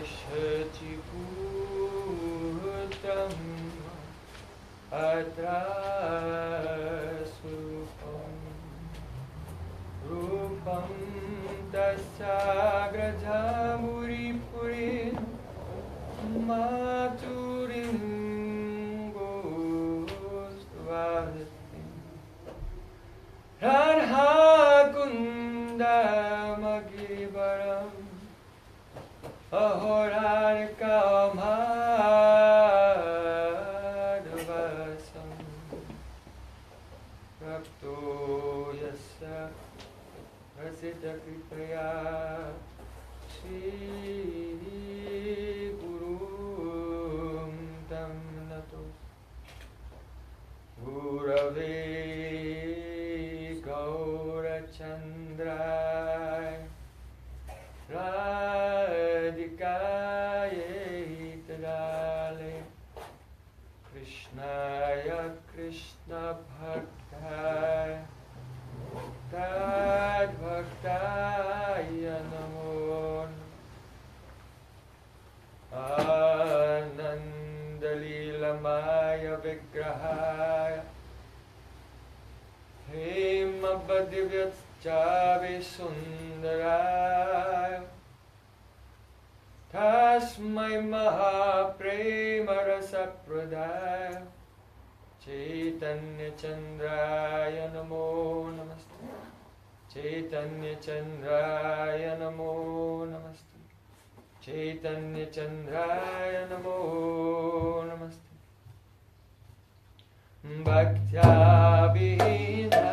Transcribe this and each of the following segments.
Shachipurtam Atrasupam Rupam Tasagrajamuripurin Maturim Gostvadatim Radha Kunda Magibaram Ahorarika Madhvasam Rakto Yasa Rasita Kripaya Shri Gurum Tam Natos Gurave Gaurachandrai Radhikaye Tadale Krishnaya Krishna Bhaktaya Tad Bhaktaya Namo Anandalilamaya Vigrahaya Hemabhadivyatchavi Sundaraya Tasmai Mahaprema Rasapradaya Chaitanya Chandraya Namo Namaste Chaitanya Chandraya Namo Namaste Chaitanya Chandraya Namo Namaste Bhaktya Vihina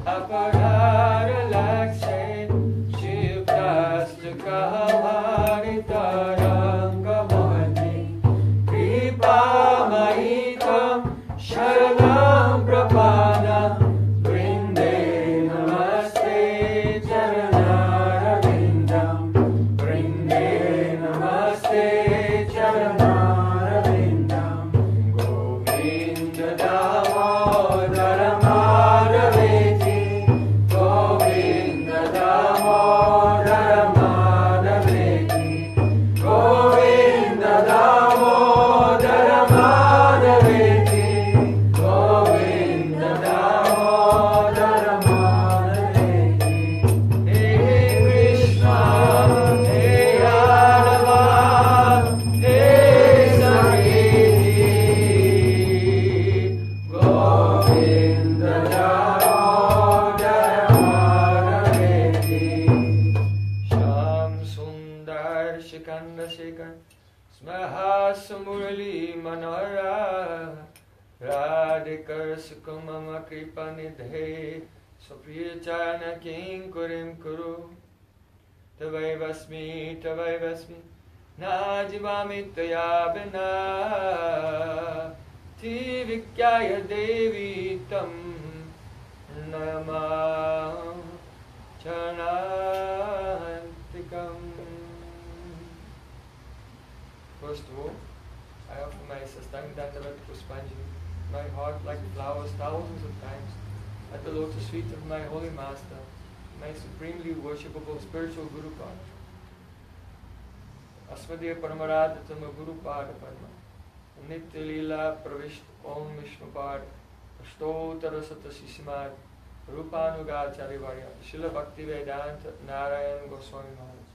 Aparara Lakshay Shivdastaka Maritaranga Mohani Kripa Mahitam Sharanam Prapana Brinde Namaste Charanarvindam Brinde Namaste Charanarvindam Govinda Damodara Madhaveti Govinda Damodara Madhaveti Govinda Damodara Madhaveti Govinda Damodara Madhaveti Hey Krishna Hey Yadava Hey Saketi Govinda Damodara Madhaveti Sham Sundar Shikanda Shikar Smaha Samurali Manora Radhikar Sukumama Kripa Nidhe Supriyachana Kinkurim Kuru Tavai Vasmi Najivami Taya Bina Tivikyaya Devi Tam Nama Chanantikam. First of all, I offer my Sastang Dandavat Puspanjali, my heart like flowers thousands of times, at the lotus feet of my holy master, my supremely worshipable spiritual Guru Pada. Asmadya Paramaradatam Guru Pada Padma, Nitya Leela Pravishta Om Vishnu Pada, Ashtotara Satasishimad, Rupanugacharya Varya, Srila Bhakti Vedanta Narayan Goswami Maharaj.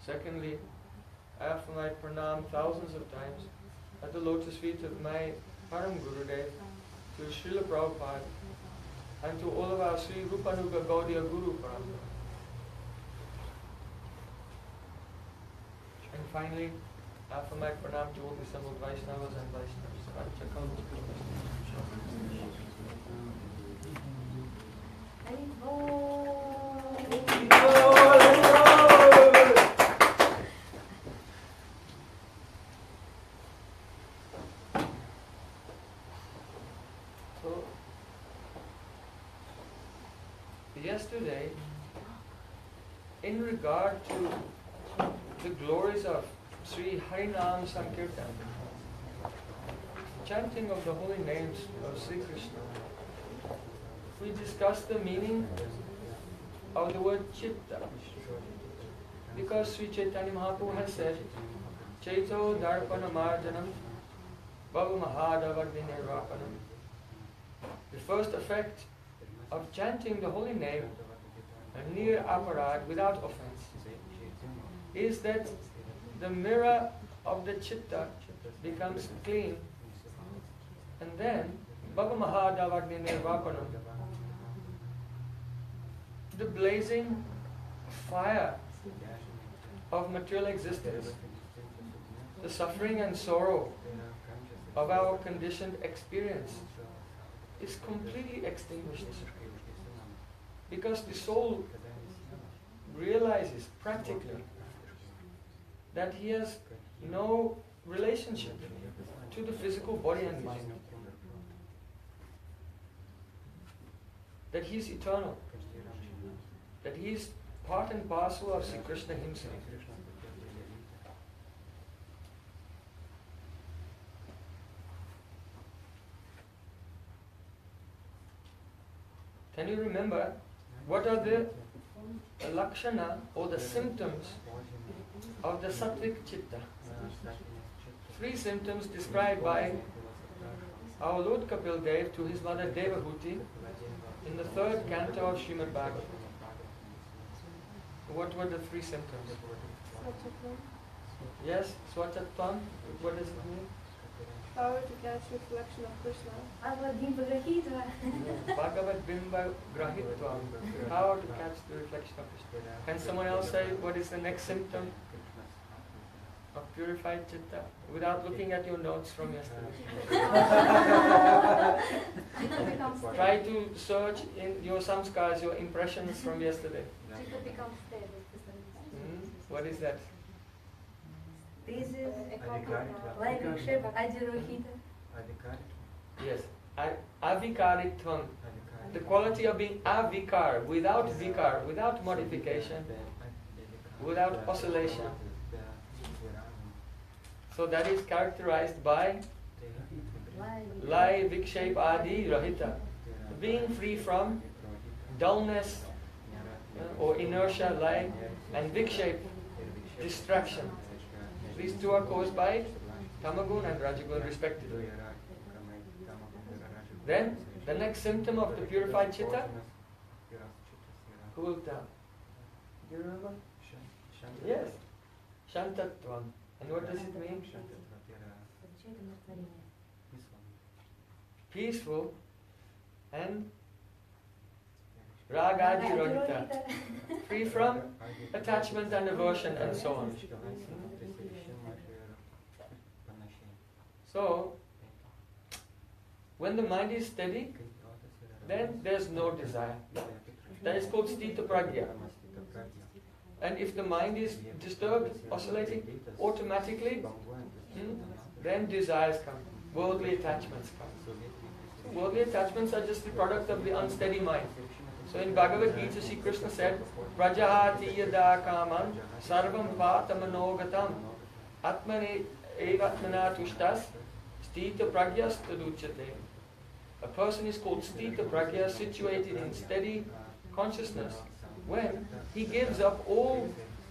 Secondly, I offer my pranam thousands of times at the lotus feet of my Param Gurudev, to Srila Prabhupada, and to all of our Sri Rupanuga Gaudiya Guru Parampara. And finally, I offer my pranam to all the assembled Vaishnavas and Vaishnavas. Yesterday, in regard to the glories of Sri Harinam Sankirtan, chanting of the holy names of Sri Krishna, we discussed the meaning of the word chitta. Because Sri Chaitanya Mahaprabhu has said, Chaito Darpana Marjanam Bhava Mahadavagni Nirvapanam. The first effect of chanting the holy name, a near aparad without offense, is that the mirror of the chitta becomes clean, and then Bhava Mahadavagni Nirvapanam, the blazing fire of material existence, the suffering and sorrow of our conditioned experience is completely extinguished, because the soul realizes practically that he has no relationship to the physical body and mind, that he is eternal, that he is part and parcel of Sri Krishna himself. Can you remember what are the lakshana or the symptoms of the sattvic chitta? 3 symptoms described by our Lord Kapil Dev to his mother Devahuti in the 3rd canto of Srimad Bhagavatam. What were the 3 symptoms? Yes, Swachatvam. What does it mean? Power to catch reflection of Krishna. Bhagavat Bimba Grahitvam. Power to catch the reflection of Krishna. Can someone else say what is the next symptom of purified chitta? Without looking at your notes from yesterday. Try to search in your samskars, your impressions from yesterday. What is that? This is like Ajirohita. Yes, avikaritvam. The quality of being avikar, without vikar, without modification, without oscillation. So that is characterized by Lai, Vikshep, Adi, Rahita. Being free from dullness or inertia, Lai, and Vikshep, distraction. These 2 are caused by Tamagun and Rajagun respectively. Then, the next symptom of the purified chitta? Who will tell? Do you remember? Yes. Shantatvam. And what does it mean? Peaceful and Ragadi Rohita. Free from attachment and aversion and so on. So, when the mind is steady, then there's no desire. That is called Sthita Pragya. And if the mind is disturbed, oscillating, automatically, then desires come, worldly attachments come. Worldly attachments are just the product of the unsteady mind. So in Bhagavad Gita, Sri Krishna said, Prajahati yada kaman sarvam patamanogatam atmane evatmana tushtas sthita pragyas taduchyate. A person is called sthita pragya, situated in steady consciousness, when he gives up all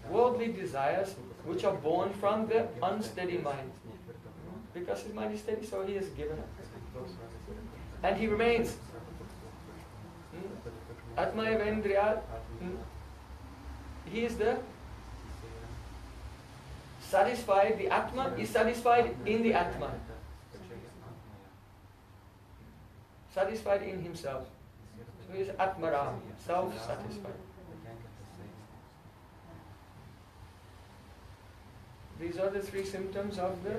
worldly desires which are born from the unsteady mind. Because his mind is steady, so he has given up. And he remains. Atma Evendriya, he is the satisfied, the Atma is satisfied in the Atma. Satisfied in himself. So he is Atmaram, self-satisfied. These are the 3 symptoms of the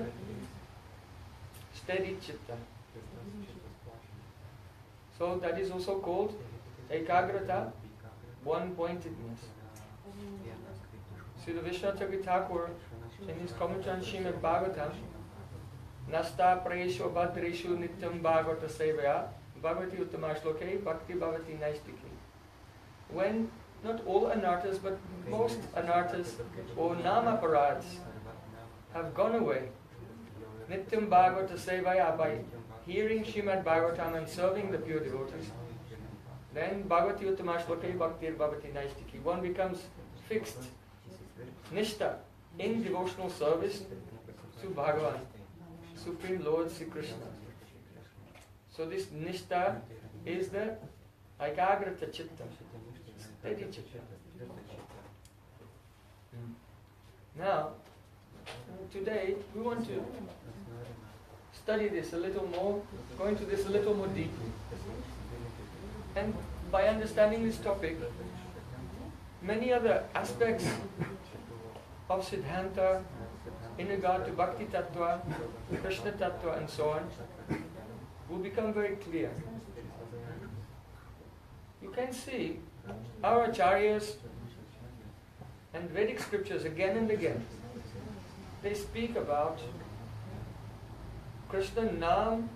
steady chitta. So that is also called ekagrata, one-pointedness. Srila Vishwanath Thakur, in his commentary on Srimad Bhagavatam, Nasta Praesho Bhadreshu Nityam Bhagavata Sevaya Bhagavati Uttama Shloke Bhakti Bhavati Naistiki. When not all anarthas, but most anarthas or namaparads have gone away, Nityam Bhagavata Sevaya, by hearing Srimad Bhagavatam and serving the pure devotees, then Bhagavati Uttama Shloke Bhakti Bhavati Naistiki. One becomes fixed Nishtha in devotional service to Bhagavan, Supreme Lord Sri Krishna. So this Nishtha is the Ekagrata Chitta, steady Chitta. Now, today we want to study this a little more, go into this a little more deeply. And by understanding this topic, many other aspects of Siddhanta in regard to Bhakti Tattva, Krishna Tattva and so on will become very clear. You can see our acharyas and Vedic scriptures again and again, they speak about Krishna Naam,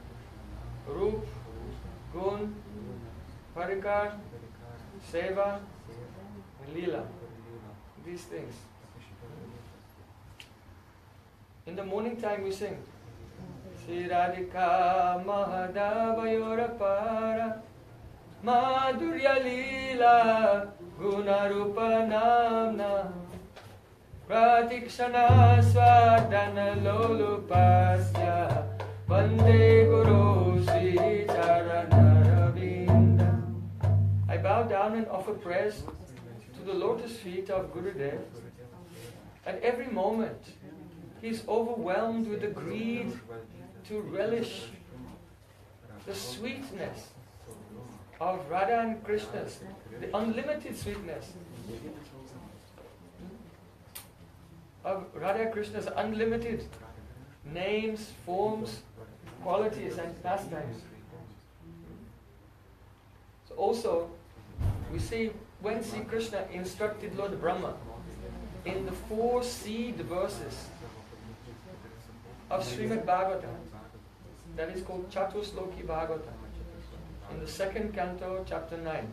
Roop, Gun, Parikar, Seva, and Leela. These things. In the morning time we sing Sri Radhika Mahadavayorapara Madhurya Leela Gunarupa Namna Pratikshana Swadana Lolupasya Vande Guru Sri Charanaravinda. I bow down and offer prayers to the lotus feet of Gurudev. At every moment he is overwhelmed with the greed to relish the sweetness of Radha and Krishna's, the unlimited sweetness of Radha and Krishna's unlimited names, forms, qualities and pastimes. So also, we see when Sri Krishna instructed Lord Brahma in the 4 seed verses of Srimad Bhagavatam, that is called Chatusloki Bhagavatam, in the 2nd canto, chapter 9.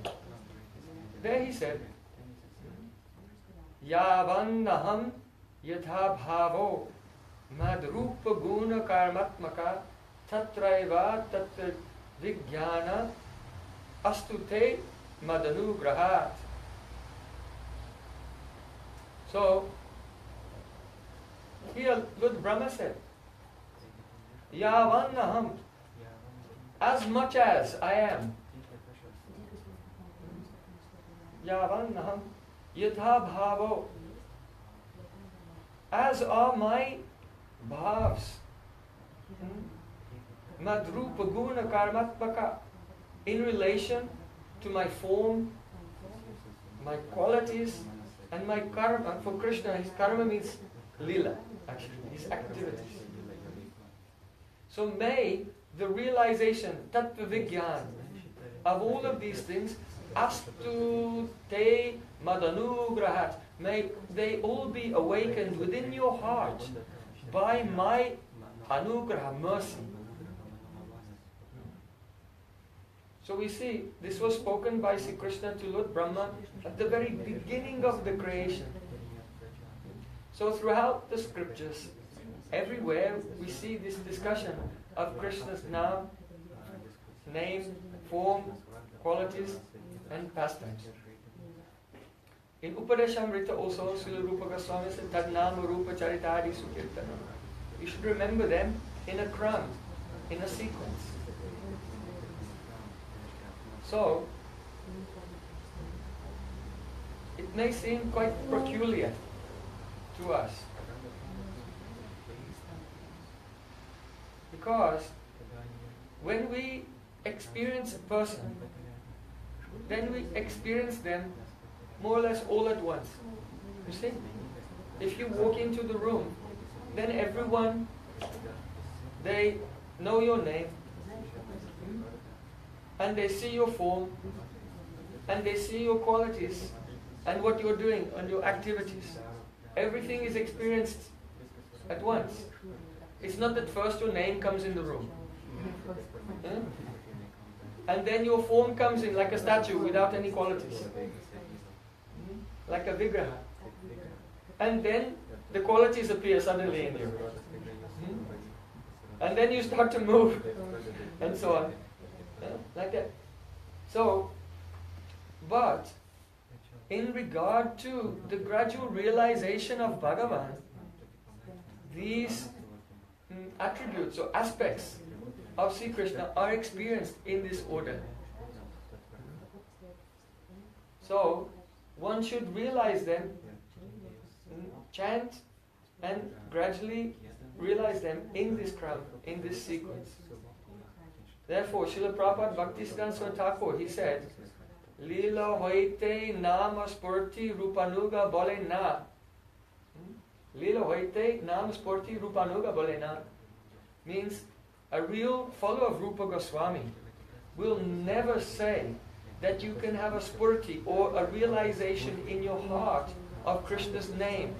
There he said, Yavannaham yatha bhavo madrupa guna karmatmaka tatraiva tatra vijnana astute madanugrahat. So, here Lord Brahma said, Yavannaham, as much as I am. Yavannaham yatha bhavo, as are my bhavs. Madrupa guna karmatmaka, in relation to my form, my qualities, and my karma. For Krishna, his karma means lila, actually, his activities. So may the realization, tattva vigyan, of all of these things, astu te madanugrahat, may they all be awakened within your heart by my anugraha, mercy. So we see this was spoken by Sri Krishna to Lord Brahma at the very beginning of the creation. So throughout the scriptures, everywhere we see this discussion of Krishna's name, form, qualities and pastimes. In Upadeshamrita also, Srila Rupa Goswami said, Tad nama rupa charitadi sukirtanam. You should remember them in a crumb, in a sequence. So, it may seem quite peculiar to us, because when we experience a person, then we experience them more or less all at once. You see? If you walk into the room, then everyone, they know your name, and they see your form, and they see your qualities, and what you're doing, and your activities. Everything is experienced at once. It's not that first your name comes in the room. And then your form comes in like a statue without any qualities. Like a vigraha. And then the qualities appear suddenly in you. And then you start to move and so on. Like that. So, but in regard to the gradual realization of Bhagavan, these attributes or aspects of Sri Krishna are experienced in this order. So, one should realize them, chant, and gradually realize them in this crowd, in this sequence. Therefore, Srila Prabhupada Bhaktisiddhanta Swami Thakur, he said, Lila hoite nama spurti rupanuga bole na. Lila hoite nama spurti rupanuga bole na means a real follower of Rupa Goswami will never say that you can have a spurti or a realization in your heart of Krishna's name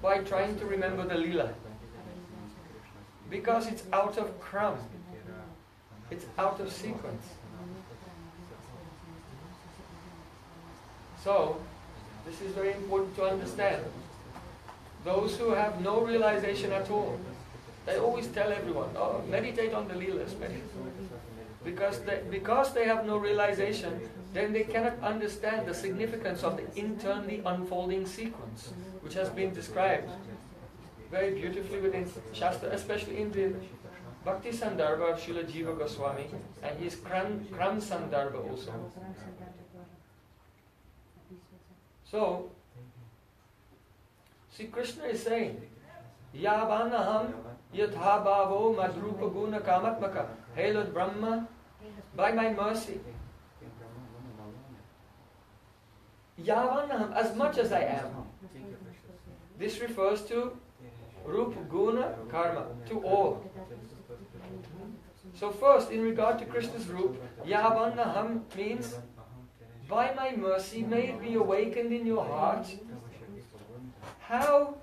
by trying to remember the Leela. Because it's out of kram. It's out of sequence. So, this is very important to understand. Those who have no realization at all, they always tell everyone, oh, meditate on the Leelas. Because they have no realization, then they cannot understand the significance of the internally unfolding sequence, which has been described very beautifully within Shastra, especially in the Bhakti Sandarbha of Srila Jiva Goswami and his Kram Sandarbha also. So, Sri Krishna is saying, Yavanaham yatha bhavo madrupa guna kamatmaka. Hail Lord Brahma, by my mercy. Yavanaham, as much as I am. This refers to Rupa Guna Karma, to all. So first, in regard to Krishna's Rupa, Yavanaham means, by my mercy, may it be awakened in your heart. How,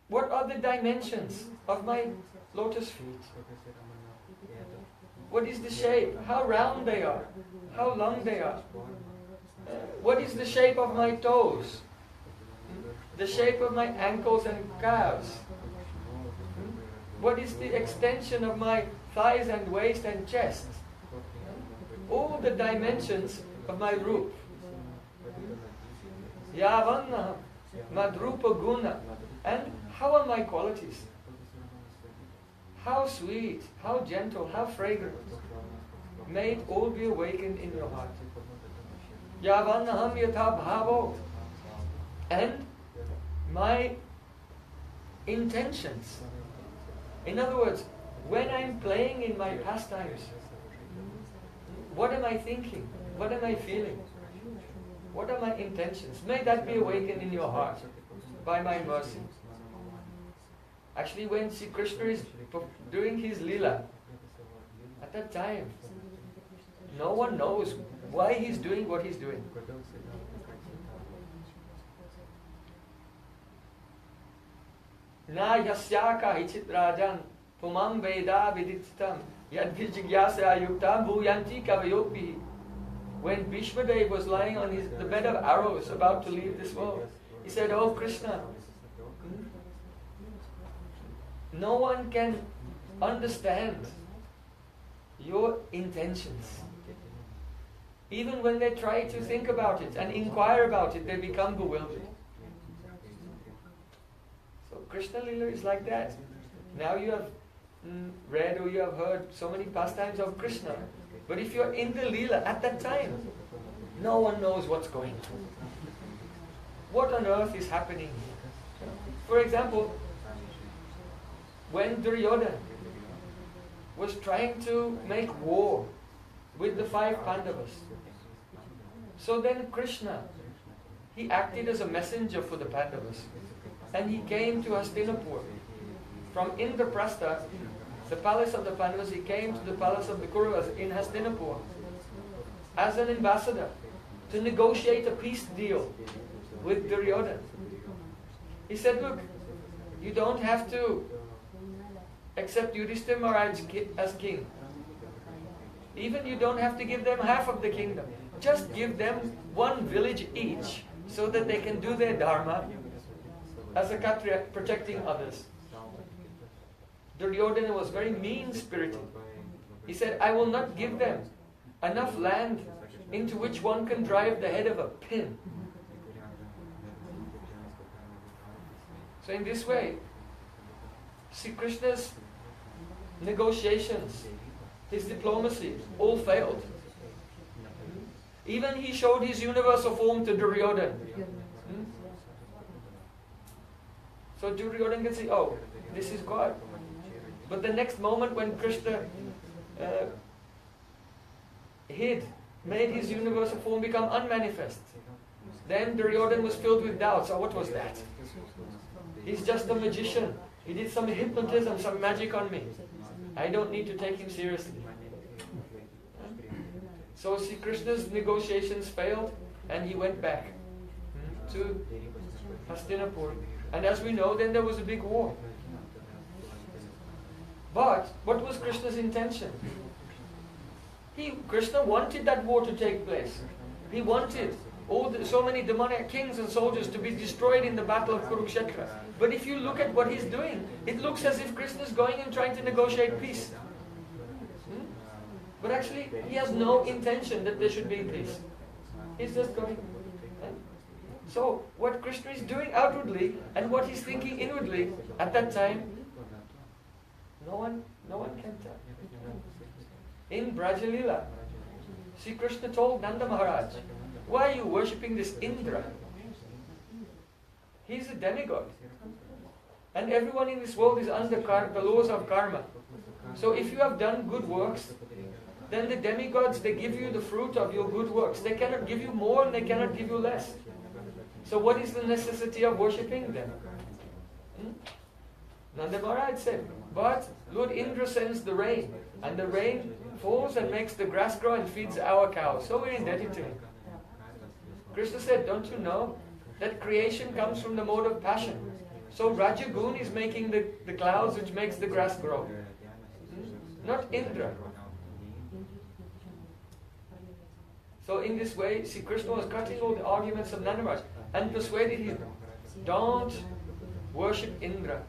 what are the dimensions of my lotus feet? What is the shape? How round they are? How long they are? What is the shape of my toes? The shape of my ankles and calves? What is the extension of my thighs and waist and chest? All the dimensions of my roop. Yavanna, madrupa guna. And how are my qualities? How sweet, how gentle, how fragrant. May it all be awakened in your heart. Yavannaham yatha bhavo. And my intentions. In other words, when I'm playing in my pastimes, what am I thinking? What am I feeling? What are my intentions? May that be awakened in your heart by my mercy. Actually, when Sri Krishna is doing his Leela, at that time, no one knows why he's doing what he's doing. Na yasyaka hichit rajan pumam veda viditam yadhi jigyasa yuktam bhuyanti kavayopi. When Bhishma Dev was lying on the bed of arrows about to leave this world, he said, "Oh Krishna, no one can understand your intentions. Even when they try to think about it and inquire about it, they become bewildered." So Krishna Leela is like that. Now you have read or you have heard so many pastimes of Krishna. But if you're in the Leela at that time, no one knows what's going on. What on earth is happening? For example, when Duryodhana was trying to make war with the 5 Pandavas, so then Krishna, he acted as a messenger for the Pandavas. And he came to Hastinapur. From Indraprastha, the palace of the Pandavas, he came to the palace of the Kauravas in Hastinapur as an ambassador to negotiate a peace deal with Duryodhana. He said, look, you don't have to accept Yudhishthira Maharaj as king. Even you don't have to give them half of the kingdom. Just give them 1 village each so that they can do their dharma as a Kshatriya, protecting others. Duryodhana was very mean-spirited. He said, I will not give them enough land into which one can drive the head of a pin. So in this way, Sri Krishna's negotiations, his diplomacy, all failed. Even he showed his universal form to Duryodhana. So Duryodhana can say, oh, this is God. But the next moment when Krishna made his universal form become unmanifest, then Duryodhana was filled with doubt. So what was that? He's just a magician. He did some hypnotism, some magic on me. I don't need to take him seriously. So Sri Krishna's negotiations failed and he went back to Hastinapur. And as we know, then there was a big war. But what was Krishna's intention? Krishna wanted that war to take place. He wanted so many demonic kings and soldiers to be destroyed in the battle of Kurukshetra. But if you look at what he's doing, it looks as if Krishna is going and trying to negotiate peace. But actually, he has no intention that there should be peace. He's just going. So, what Krishna is doing outwardly and what he's thinking inwardly at that time, no one can tell. In Brajalila, Sri Krishna told Nanda Maharaj, why are you worshipping this Indra? He's a demigod. And everyone in this world is under the laws of karma. So if you have done good works, then the demigods, they give you the fruit of your good works. They cannot give you more and they cannot give you less. So what is the necessity of worshipping them? Nanda Maharaj said, but Lord Indra sends the rain. And the rain falls and makes the grass grow and feeds our cows. So we're indebted to him. Krishna said, don't you know that creation comes from the mode of passion? So Rajagun is making the clouds which makes the grass grow. Not Indra. So in this way, Sri Krishna was cutting all the arguments of Nanda Maharaj and persuaded him, don't worship Indra.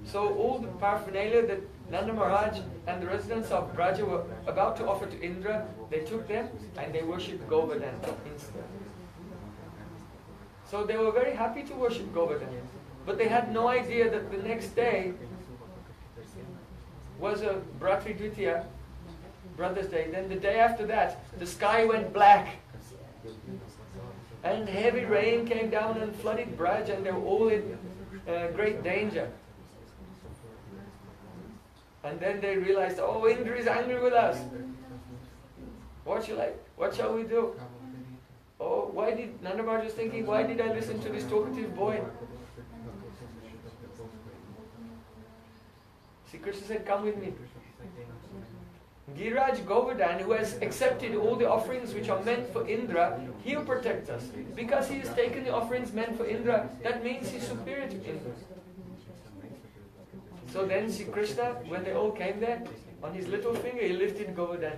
So all the paraphernalia that Nanda Maharaj and the residents of Braja were about to offer to Indra, they took them and they worshipped Govardhan instead. So they were very happy to worship Govardhan. But they had no idea that the next day was a Bratri Dvitiya, Brother's Day. Then the day after that, the sky went black. And heavy rain came down and flooded Braj, and they were all in great danger. And then they realized, oh, Indra is angry with us. What shall we do? Oh, Nanda Maharaj was thinking, why did I listen to this talkative boy? Sri Krishna said, come with me. Giraj Govardhan, who has accepted all the offerings which are meant for Indra, he'll protect us. Because he has taken the offerings meant for Indra, that means he's superior to Indra. So then Sri Krishna, when they all came there, on his little finger he lifted Govardhan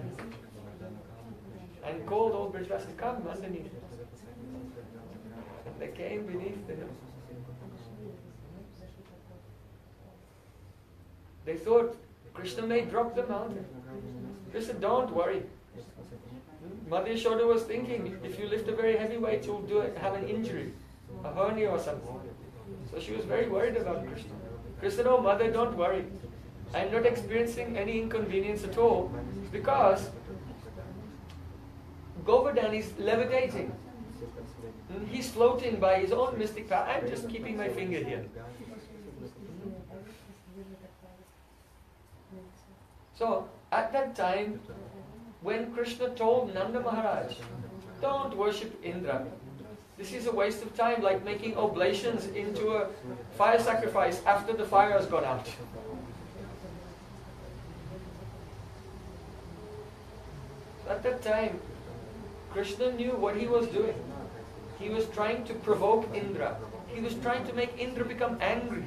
and called all Brajvasis, come underneath. And they came beneath the hill. They thought Krishna may drop the mountain. Krishna, don't worry. Mother Yashoda was thinking, if you lift a very heavy weight, you'll have an injury, a hernia or something. So she was very worried about Krishna. Krishna, no, Mother, don't worry. I'm not experiencing any inconvenience at all because Govardhan is levitating. He's floating by his own mystic power. I'm just keeping my finger here. So, at that time, when Krishna told Nanda Maharaj, don't worship Indra. This is a waste of time, like making oblations into a fire sacrifice after the fire has gone out. At that time, Krishna knew what he was doing. He was trying to provoke Indra. He was trying to make Indra become angry,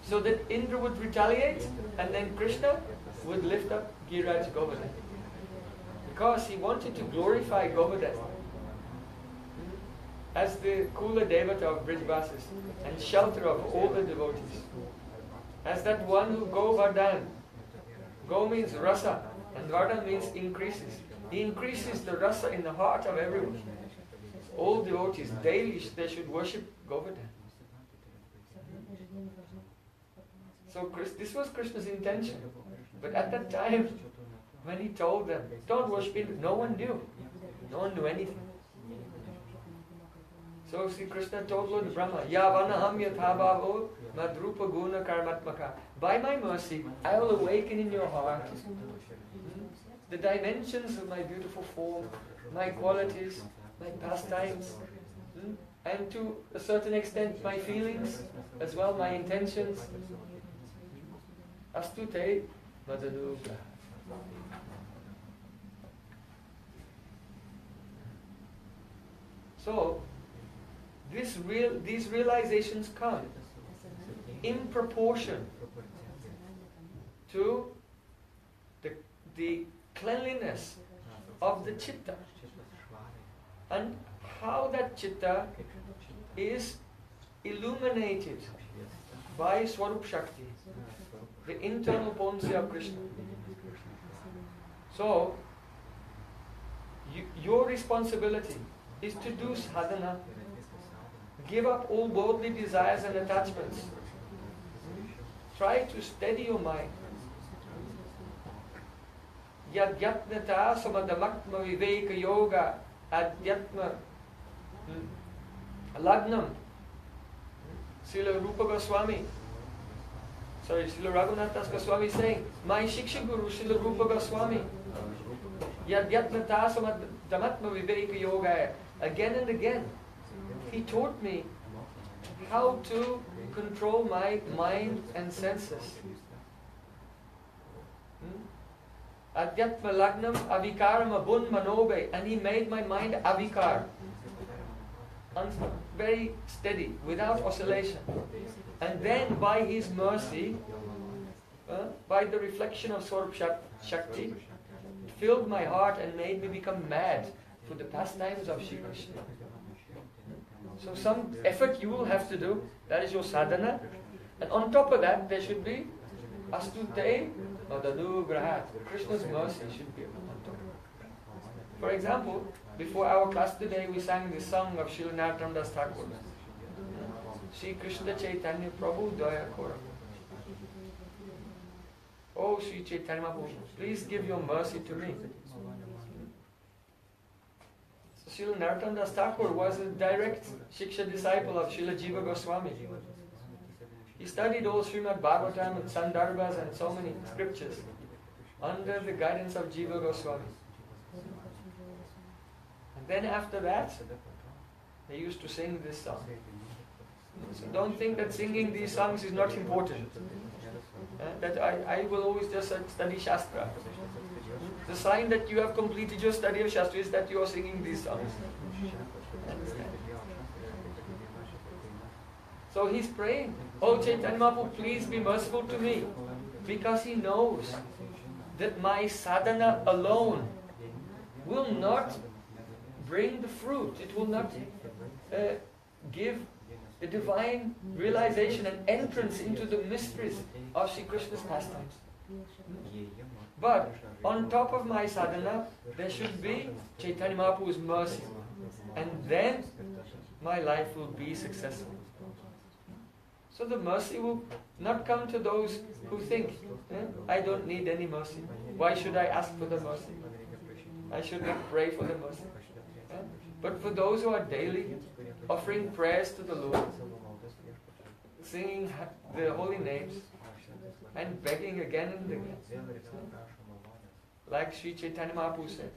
so that Indra would retaliate, and then Krishna would lift up Giraj Govardhan. Because he wanted to glorify Govardhan as the Kula Devata of Brijvasis and shelter of all the devotees. As that one who Govardhan. Go means rasa and Vardhan means increases. He increases the rasa in the heart of everyone. All devotees, daily they should worship Govardhan. So this was Krishna's intention. But at that time, when he told them, don't worship him, no one knew. No one knew anything. So Sri Krishna told Lord Brahma, Yavanaham yathabhavo madrupa guna karmatmaka. By my mercy, I will awaken in your heart the dimensions of my beautiful form, my qualities, my pastimes, and to a certain extent my feelings, as well my intentions. Astute Madanugra. So, these realizations come in proportion to the cleanliness of the chitta and how that chitta is illuminated by Swarup Shakti, the internal potency of Krishna. So, your responsibility is to do sadhana, give up all worldly desires and attachments. Try to steady your mind. Yadyatnata samadamakma viveka yoga adhyatma lagnam. Srila Rupa Goswami, Srila Raghunath Das Goswami is saying, my Shiksha Guru Srila Rupa Goswami, Yadyatnata samadamakma viveka yoga. Again and again, he taught me how to control my mind and senses. Adhyatma lagnam avikaram abun manobe, and he made my mind avikar, very steady, without oscillation. And then by his mercy, by the reflection of Swarup Shakti, filled my heart and made me become mad for the pastimes of Shri Krishna. So some effort you will have to do, that is your sadhana. And on top of that, there should be astute madanugrahat. Krishna's mercy should be on top. For example, before our class today, we sang the song of Srila Narottam Das Thakur. Shri Krishna Chaitanya Prabhu Daya Kora. Oh Shri Chaitanya Prabhu, please give your mercy to me. Srila Narottam Das Thakur was a direct Shiksha disciple of Srila Jiva Goswami. He studied all Srimad Bhagavatam and Sandarbhas and so many scriptures under the guidance of Jiva Goswami. And then after that, they used to sing this song. So don't think that singing these songs is not important. That I will always just study Shastra. The sign that you have completed your study of Shastra is that you are singing these songs. Understand? So he's praying, oh Chaitanya Mahaprabhu, please be merciful to me. Because he knows that my sadhana alone will not bring the fruit. It will not give the divine realization and entrance into the mysteries of Sri Krishna's pastimes. But on top of my sadhana, there should be Chaitanya Mahaprabhu's mercy. And then my life will be successful. So the mercy will not come to those who think, I don't need any mercy. Why should I ask for the mercy? I should not pray for the mercy. But for those who are daily offering prayers to the Lord, singing the holy names, and begging again and again. Like Sri Chaitanya Mahaprabhu said,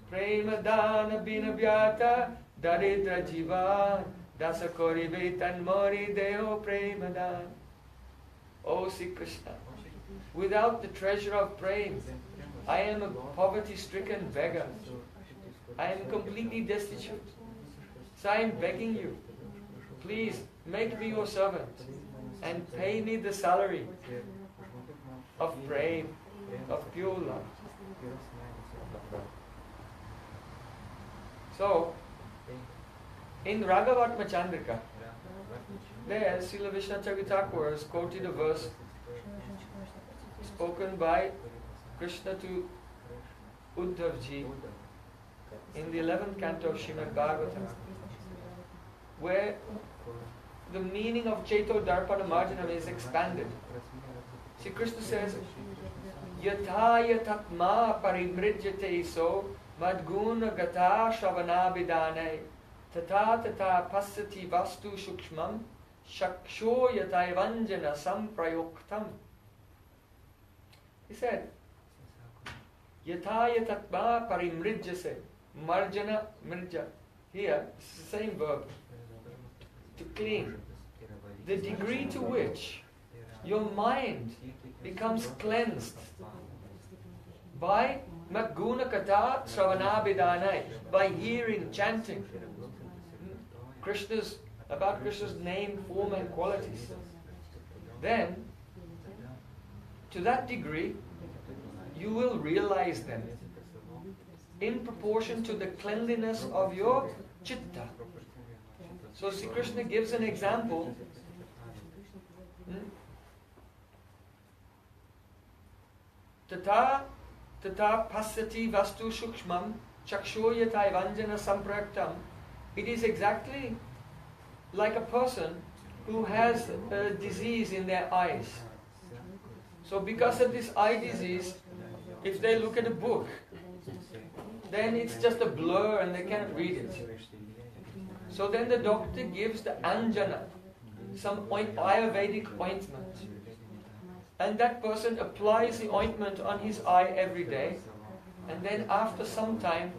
Prema dana bina vyata daridra jiva dasa kori vetan mori deo prema dan. Oh Sri Krishna, without the treasure of prema, I am a poverty-stricken beggar. I am completely destitute. So I am begging you, please make me your servant and pay me the salary of prema, of pure love. So, in Raghavatma Chandrika, there Srila Vishnu Thakur has quoted a verse spoken by Krishna to Uddhav Ji in the 11th canto of Srimad Bhagavatam, where the meaning of Chaito Darpana Marjanam is expanded. Sri Krishna says, Yatha yatatma parimrijyate so madguna gata shravanabhidane tata tata pasati vastu shukshmam shaksho yataivanjana samprayoktam. He said, Yatha yatatma parimrijyase. Marjana, mirja. Here, it's the same verb. To clean. The degree to which your mind becomes cleansed by Madguna Kata Sravanabhidanai, by hearing, chanting about Krishna's name, form and qualities. Then, to that degree, you will realize them in proportion to the cleanliness of your chitta. So Sri Krishna gives an example. Tata pasati vastu shukshmam chakshoyatai vanjana sampraktam. It is exactly like a person who has a disease in their eyes. So because of this eye disease, if they look at a book, then it's just a blur and they can't read it. So then the doctor gives the anjana, some Ayurvedic ointment. And that person applies the ointment on his eye every day. And then after some time,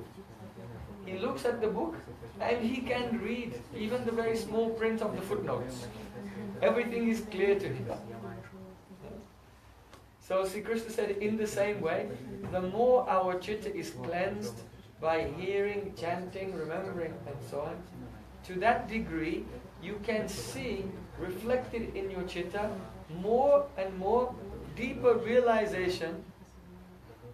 he looks at the book and he can read even the very small print of the footnotes. Everything is clear to him. So Sri Krishna said, in the same way, the more our chitta is cleansed by hearing, chanting, remembering and so on, to that degree you can see reflected in your chitta more and more deeper realization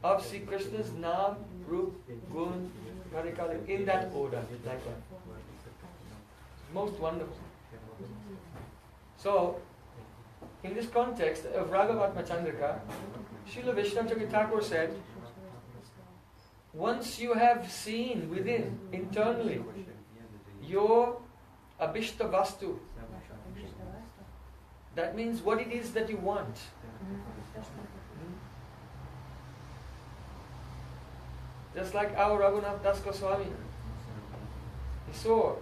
of Sri Krishna's Naam, Rup, Gun, Karikali, in that order, like that. Most wonderful. So, in this context of Raghavatma Chandrika, Srila Vaishnava Thakur said, once you have seen within, internally, your Abhishta Vastu, that means what it is that you want. Just like our Raghunath Das Goswami, he saw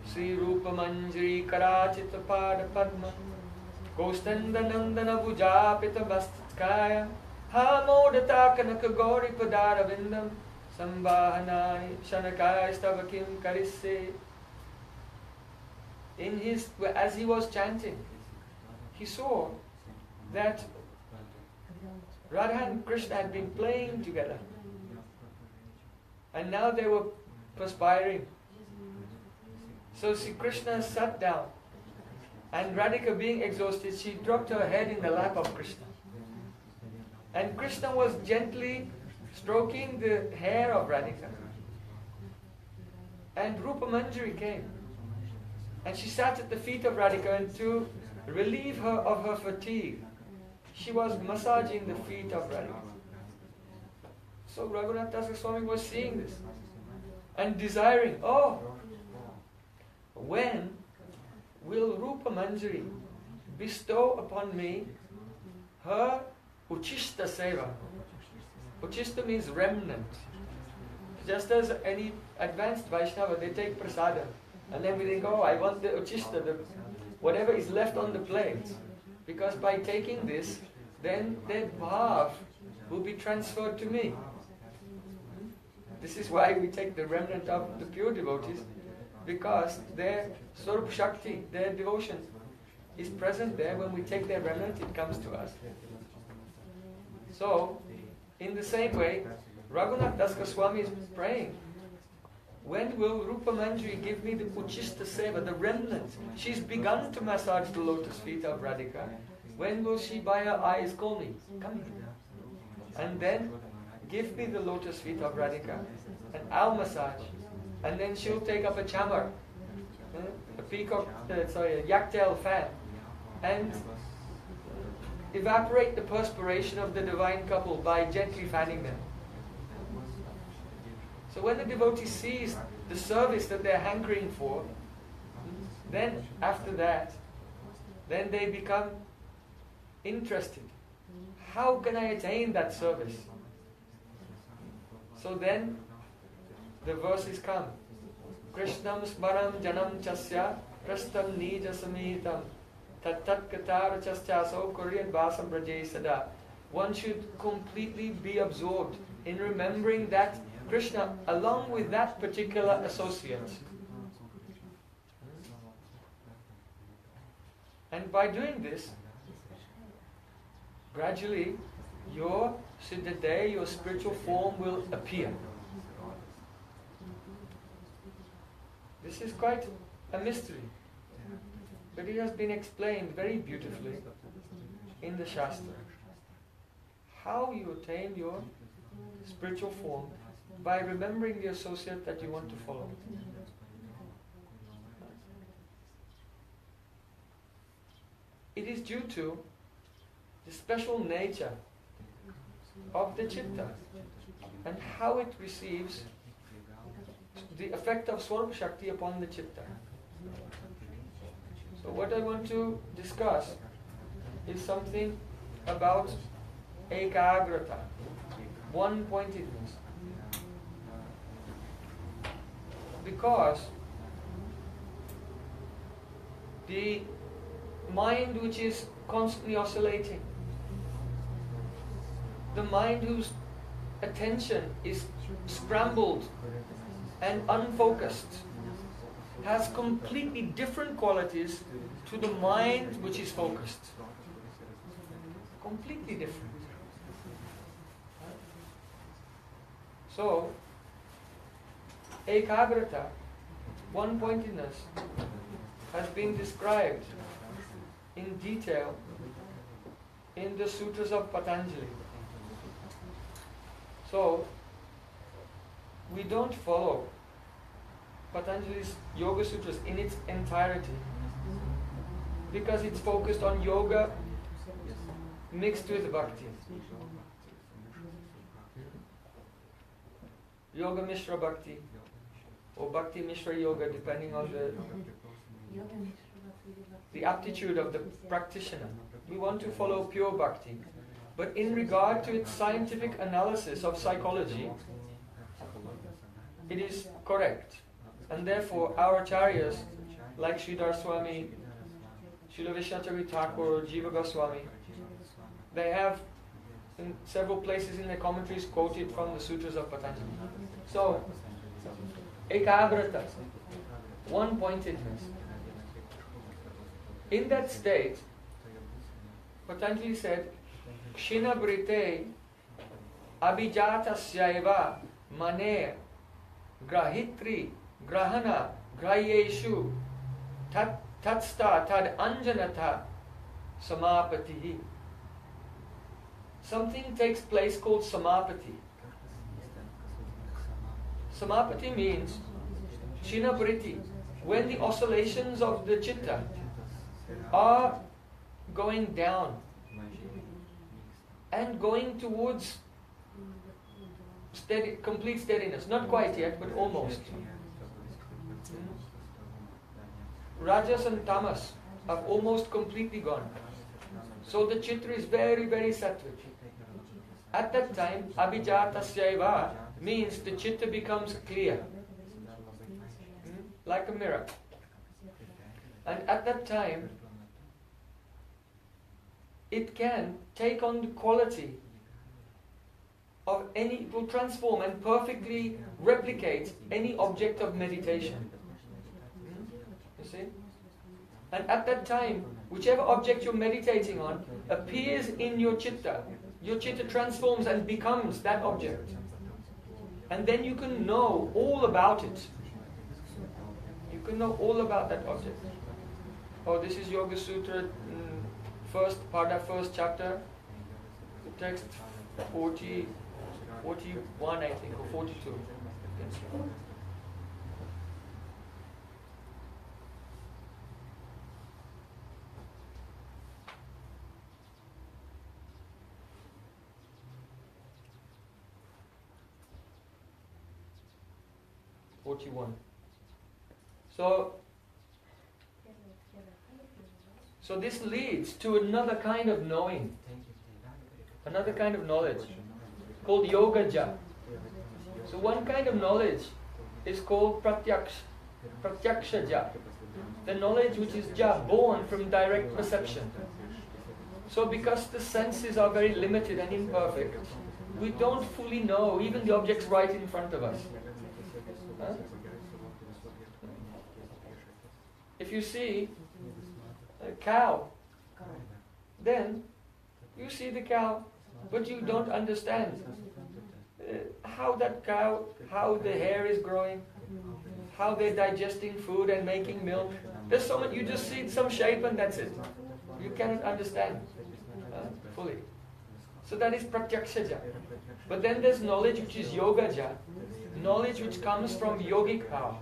Sri Rupa Manjari Karachita Pada Padma Kostanda Nandana Bhujapita Vastatkaya Hamodata Kanaka Gauri Padara Vindam Sambahanai Shanakai Stavakim Karisse. As he was chanting, he saw that Radha and Krishna had been playing together. And now they were perspiring. So Sri Krishna sat down. And Radhika, being exhausted, she dropped her head in the lap of Krishna. And Krishna was gently stroking the hair of Radhika. And Rupa Manjari came. And she sat at the feet of Radhika, and to relieve her of her fatigue, she was massaging the feet of Radhika. So Raghunath Das Goswami was seeing this and desiring, when will Rupa Manjari bestow upon me her Uchishta Seva? Uchishta means remnant. Just as any advanced Vaishnava, they take prasadam. And then we think, I want the Uchishta, whatever is left on the plate. Because by taking this, then their bhav will be transferred to me. This is why we take the remnant of the pure devotees, because their Swarup Shakti, their devotion, is present there. When we take their remnant, it comes to us. So, in the same way, Raghunath Das Goswami is praying, when will Rupa Manjari give me the Uchishta Seva, the remnant? She's begun to massage the lotus feet of Radhika. When will she by her eyes call me? Come here. And then give me the lotus feet of Radhika and I'll massage. And then she'll take up a chamar, a yaktail fan, and evaporate the perspiration of the divine couple by gently fanning them. So when the devotee sees the service that they're hankering for, then after that, then they become interested. How can I attain that service? So then the verses come. Krishnam smaram janam chasya prastam nija samitam tat katara chasyaso koryat vasam braje sada. One should completely be absorbed in remembering that Krishna along with that particular associate. And by doing this, gradually your siddhade, your spiritual form will appear. This is quite a mystery, but it has been explained very beautifully in the Shastra. How you attain your spiritual form by remembering the associate that you want to follow. It is due to the special nature of the chitta and how it receives the effect of Swarupa Shakti upon the chitta. So what I want to discuss is something about ekagrata, one-pointedness. Because the mind which is constantly oscillating, the mind whose attention is scrambled and unfocused, has completely different qualities to the mind which is focused. Completely different. So, ekagrata, one-pointedness, has been described in detail in the sutras of Patanjali. So, we don't follow Patanjali's Yoga Sutras in its entirety because it's focused on yoga mixed with bhakti. Yoga Mishra Bhakti or Bhakti Mishra Yoga, depending on the aptitude of the practitioner. We want to follow pure bhakti. But in regard to its scientific analysis of psychology, it is correct. And therefore our acharyas, like Sridhar Swami, Srila Vishnacharya Thakur, Jiva Goswami, they have in several places in their commentaries quoted from the sutras of Patanjali. So, ekagrata, one-pointedness. In that state, Patanjali said, Kshina brite abhijatasya mane grahitri grahana grayeshu tatsta tad anjanata samapati. Something takes place called samapati. Samapati means chinabriti, when the oscillations of the chitta are going down and going towards complete steadiness. Not quite yet, but almost. Rajas and tamas have almost completely gone. So the chitta is very, very sattvic. At that time, abhijatasya means the chitta becomes clear, like a mirror. And at that time, it can take on the quality of any, it will transform and perfectly replicate any object of meditation. You see? And at that time, whichever object you're meditating on appears in your chitta transforms and becomes that object. And then you can know all about it. You can know all about that object. Oh, this is Yoga Sutra, first chapter, text 41, I think, or 42. 41. So this leads to another kind of knowing, another kind of knowledge called yogaja. So one kind of knowledge is called pratyakshaja, the knowledge which is born from direct perception. So because the senses are very limited and imperfect, we don't fully know even the objects right in front of us. Huh? If you see a cow, then you see the cow, but you don't understand how that cow, how the hair is growing, how they're digesting food and making milk. There's so much, you just see some shape and that's it. You cannot understand fully. So that is pratyakshaja. But then there's knowledge which is yogaja, knowledge which comes from yogic power.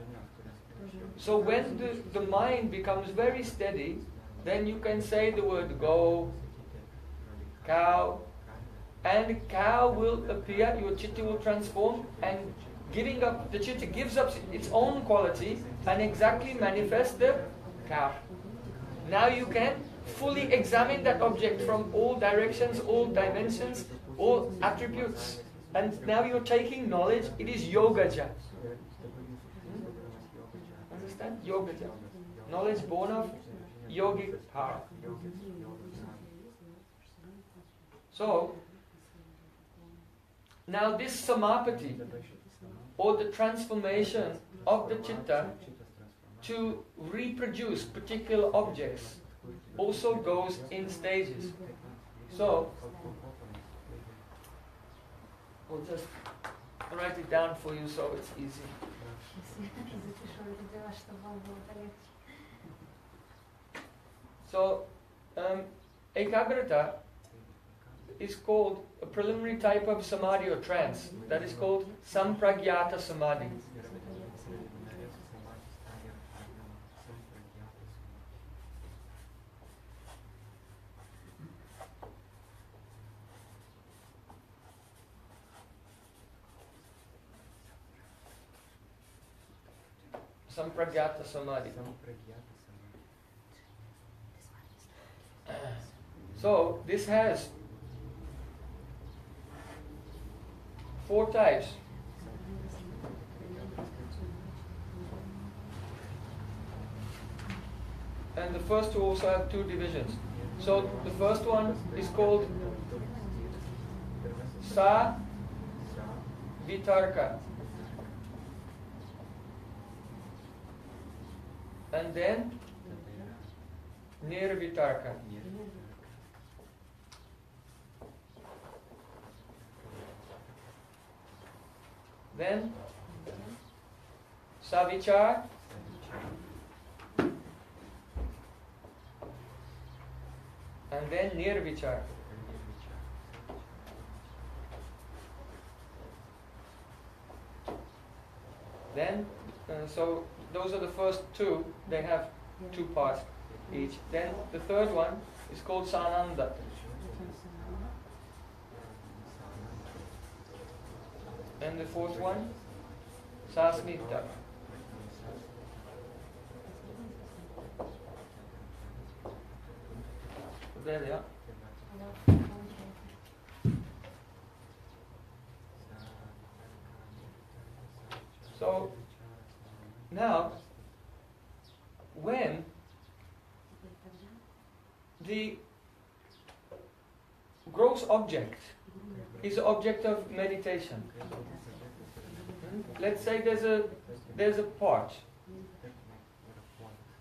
So when the mind becomes very steady, then you can say the word go, cow, and cow will appear, your chitta will transform, and giving up, the chitta gives up its own quality and exactly manifests the cow. Now you can fully examine that object from all directions, all dimensions, all attributes. And now you're taking knowledge, it is yogaja. Understand? Yogaja. Knowledge born of yogic power. So, now this samapati, or the transformation of the chitta to reproduce particular objects, also goes in stages. So, we'll just write it down for you so it's easy. So, ekagrata is called a preliminary type of samadhi or trance. That is called sampragyata samadhi. Sampragyata samadhi. So this has 4 types. And the first 2 also have 2 divisions. So the first one is called Sa Vitarka. And then Nirvitarka. Then Savichar, and then Nirvichar. Then, so those are the first 2, they have 2 parts each. Then the third one is called Sananda. And the fourth one, Sasmita. There they are. So, now, when the gross object is an object of meditation, let's say there's a pot.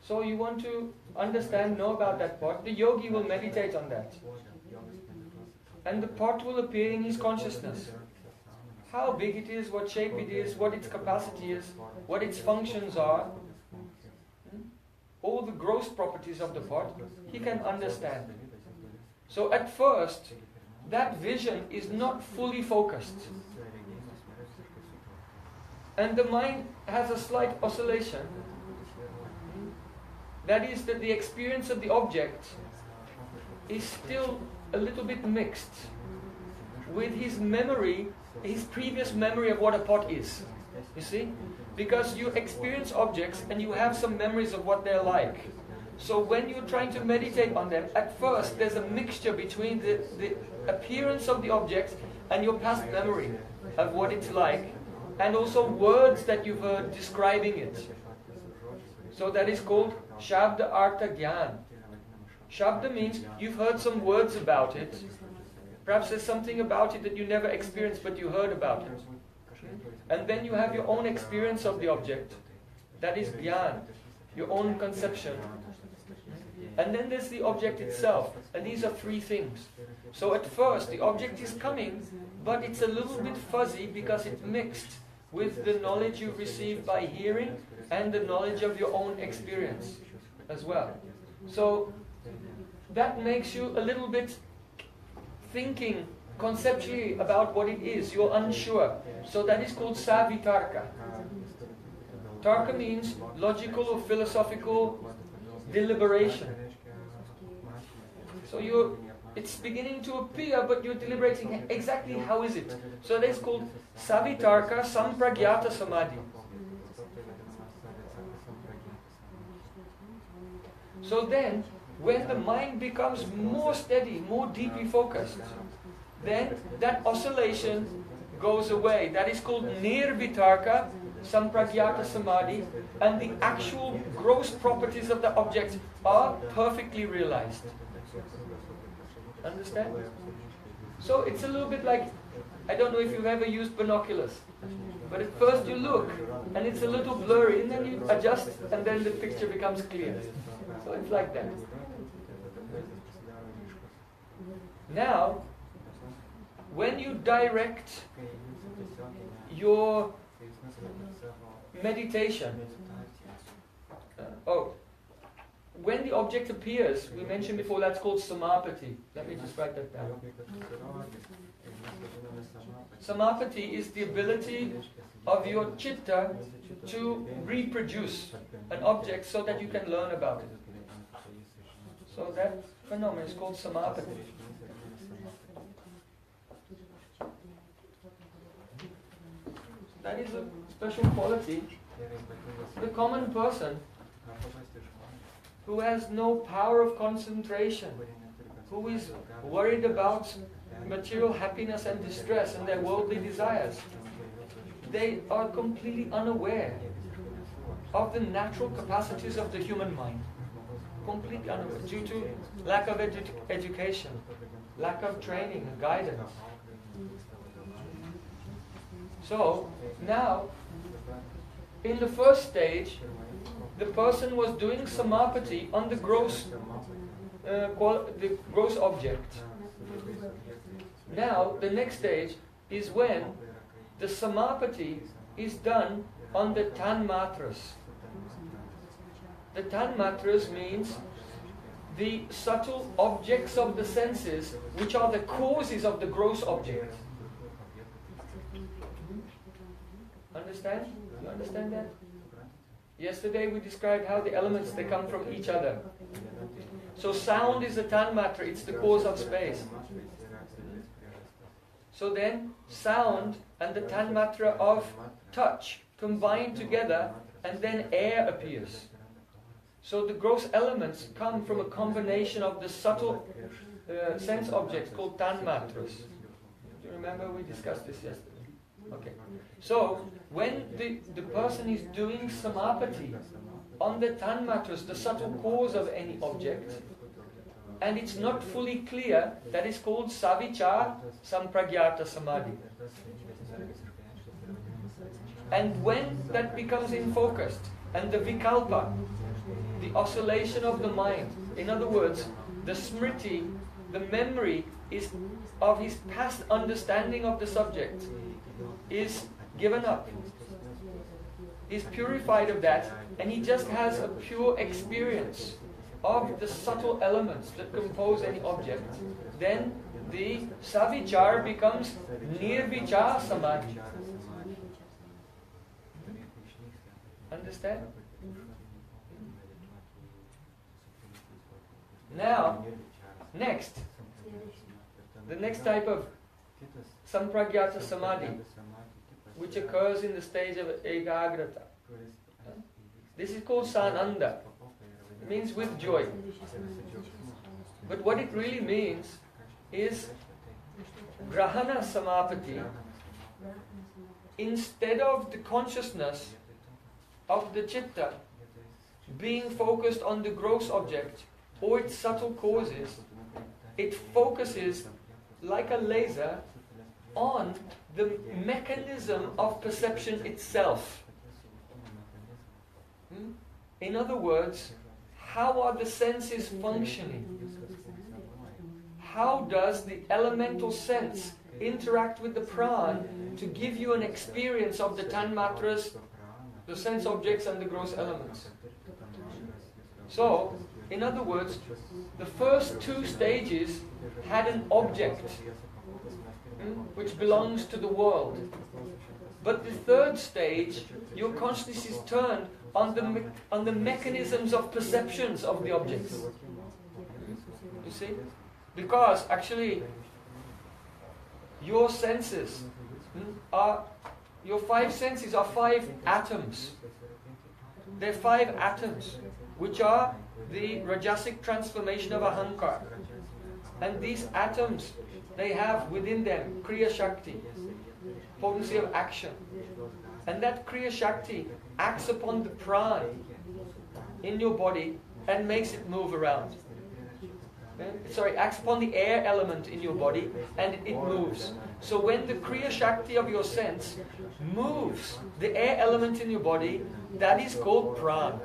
So you want to understand, know about that pot. The yogi will meditate on that. And the pot will appear in his consciousness. How big it is, what shape it is, what its capacity is, what its functions are. All the gross properties of the pot, he can understand. So at first, that vision is not fully focused. And the mind has a slight oscillation. That is that the experience of the object is still a little bit mixed with his memory, his previous memory of what a pot is. You see? Because you experience objects and you have some memories of what they're like. So when you're trying to meditate on them, at first there's a mixture between the appearance of the objects and your past memory of what it's like, and also words that you've heard describing it. So that is called Shabda Artha Gyan. Shabda means you've heard some words about it. Perhaps there's something about it that you never experienced but you heard about it. And then you have your own experience of the object. That is Gyan, your own conception. And then there's the object itself. And these are three things. So at first the object is coming, but it's a little bit fuzzy because it's mixed with the knowledge you've received by hearing and the knowledge of your own experience as well. So that makes you a little bit thinking conceptually about what it is. You're unsure. So that is called savitarka. Tarka means logical or philosophical deliberation. So it's beginning to appear, but you're deliberating exactly how is it. So that's called savitarka sampragyata samadhi. So then, when the mind becomes more steady, more deeply focused, then that oscillation goes away. That is called nirvitarka sampragyata samadhi, and the actual gross properties of the object are perfectly realized. Understand? So it's a little bit like, I don't know if you've ever used binoculars, but at first you look and it's a little blurry, and then you adjust and then the picture becomes clear. So it's like that. Now, when you direct your meditation, when the object appears, we mentioned before, that's called samapati. Let me just write that down. Samapati is the ability of your chitta to reproduce an object so that you can learn about it. So that phenomenon is called samapati. That is a special quality. The common person who has no power of concentration, who is worried about material happiness and distress and their worldly desires, they are completely unaware of the natural capacities of the human mind. Completely unaware, due to lack of education, lack of training and guidance. So, now, in the first stage, the person was doing samapati on the gross object. Now, the next stage is when the samapati is done on the tanmatras. The tanmatras means the subtle objects of the senses, which are the causes of the gross object. Understand? You understand that? Yesterday we described how the elements, they come from each other. So sound is the tanmatra, it's the cause of space. So then sound and the tanmatra of touch combine together, and then air appears. So the gross elements come from a combination of the subtle sense objects called tanmatras. Do you remember we discussed this yesterday? Okay. So when the person is doing samapati on the tanmatras, the subtle cause of any object, and it's not fully clear, that is called savichar sampragyata samadhi. And when that becomes in focused, and the vikalpa, the oscillation of the mind, in other words, the smriti, the memory is of his past understanding of the subject, is given up. He's purified of that, and he just has a pure experience of the subtle elements that compose any object. Then the savichar becomes nirvichar samadhi. Understand? Now, the next type of sampragyata samadhi, which occurs in the stage of ekagrata. This is called Sananda. It means with joy. But what it really means is Grahana Samapati. Instead of the consciousness of the chitta being focused on the gross object or its subtle causes, it focuses like a laser on the mechanism of perception itself. In other words, how are the senses functioning? How does the elemental sense interact with the prana to give you an experience of the tanmatras, the sense objects and the gross elements? So, in other words, the first two stages had an object which belongs to the world. But the third stage, your consciousness is turned on the mechanisms of perceptions of the objects. You see? Because actually, your senses your five senses are five atoms. They're five atoms, which are the Rajasic transformation of Ahankar. And these atoms, they have within them Kriya Shakti, potency of action. And that Kriya Shakti acts upon the prana in your body and makes it move around. Acts upon the air element in your body and it moves. So when the Kriya Shakti of your sense moves the air element in your body, that is called prana.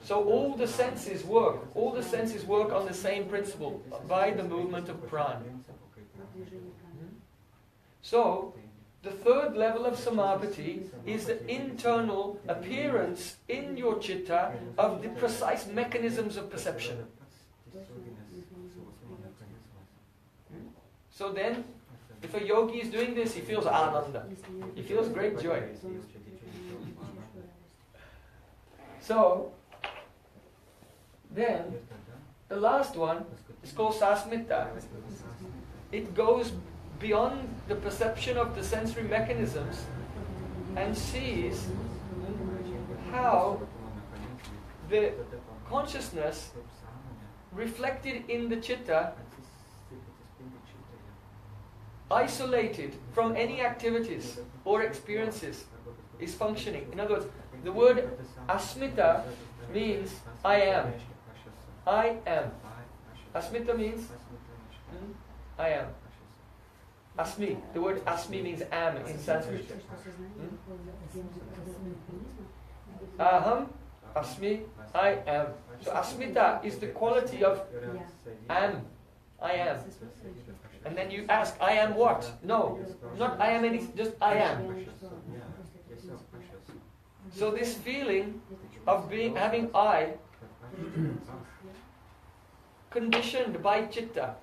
So all the senses work on the same principle, by the movement of prana. So, the third level of samapati is the internal appearance in your chitta of the precise mechanisms of perception. So then, if a yogi is doing this, he feels ananda. He feels great joy. So, then, the last one is called sasmita. It goes beyond the perception of the sensory mechanisms and sees how the consciousness reflected in the chitta, isolated from any activities or experiences, is functioning. In other words, the word asmita means I am. I am. Asmita means I am. Asmi. The word asmi means am in Sanskrit. Aham, asmi, I am. So asmita is the quality of am. I am. And then you ask, I am what? No, not I am anything, just I am. So this feeling of having I, conditioned by chitta.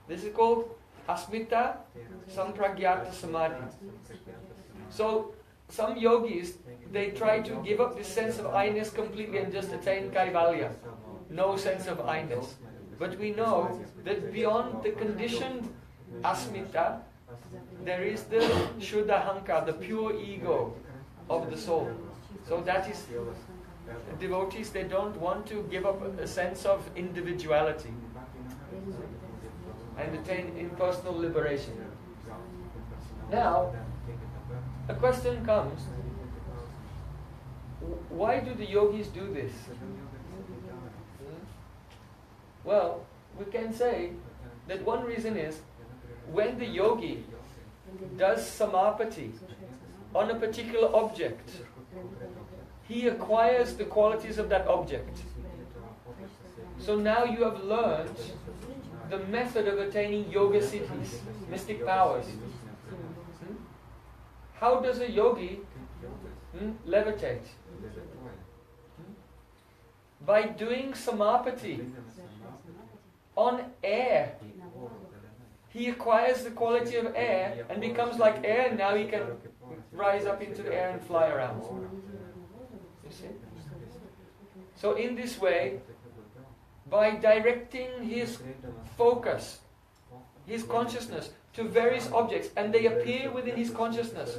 This is called asmita sampragyata samadhi. So some yogis, they try to give up this sense of I-ness completely and just attain kaivalya. No sense of I-ness. But we know that beyond the conditioned asmita, there is the shuddhahanka, the pure ego of the soul. So that is, devotees, they don't want to give up a sense of individuality and attain impersonal liberation. Now, a question comes, why do the yogis do this? Well, we can say that one reason is, when the yogi does samapati on a particular object, he acquires the qualities of that object. So now you have learned the method of attaining yoga siddhis, mystic powers. How does a yogi levitate? By doing samapati on air. He acquires the quality of air and becomes like air, and now he can rise up into the air and fly around. You see? So in this way, by directing his focus, his consciousness, to various objects, and they appear within his consciousness,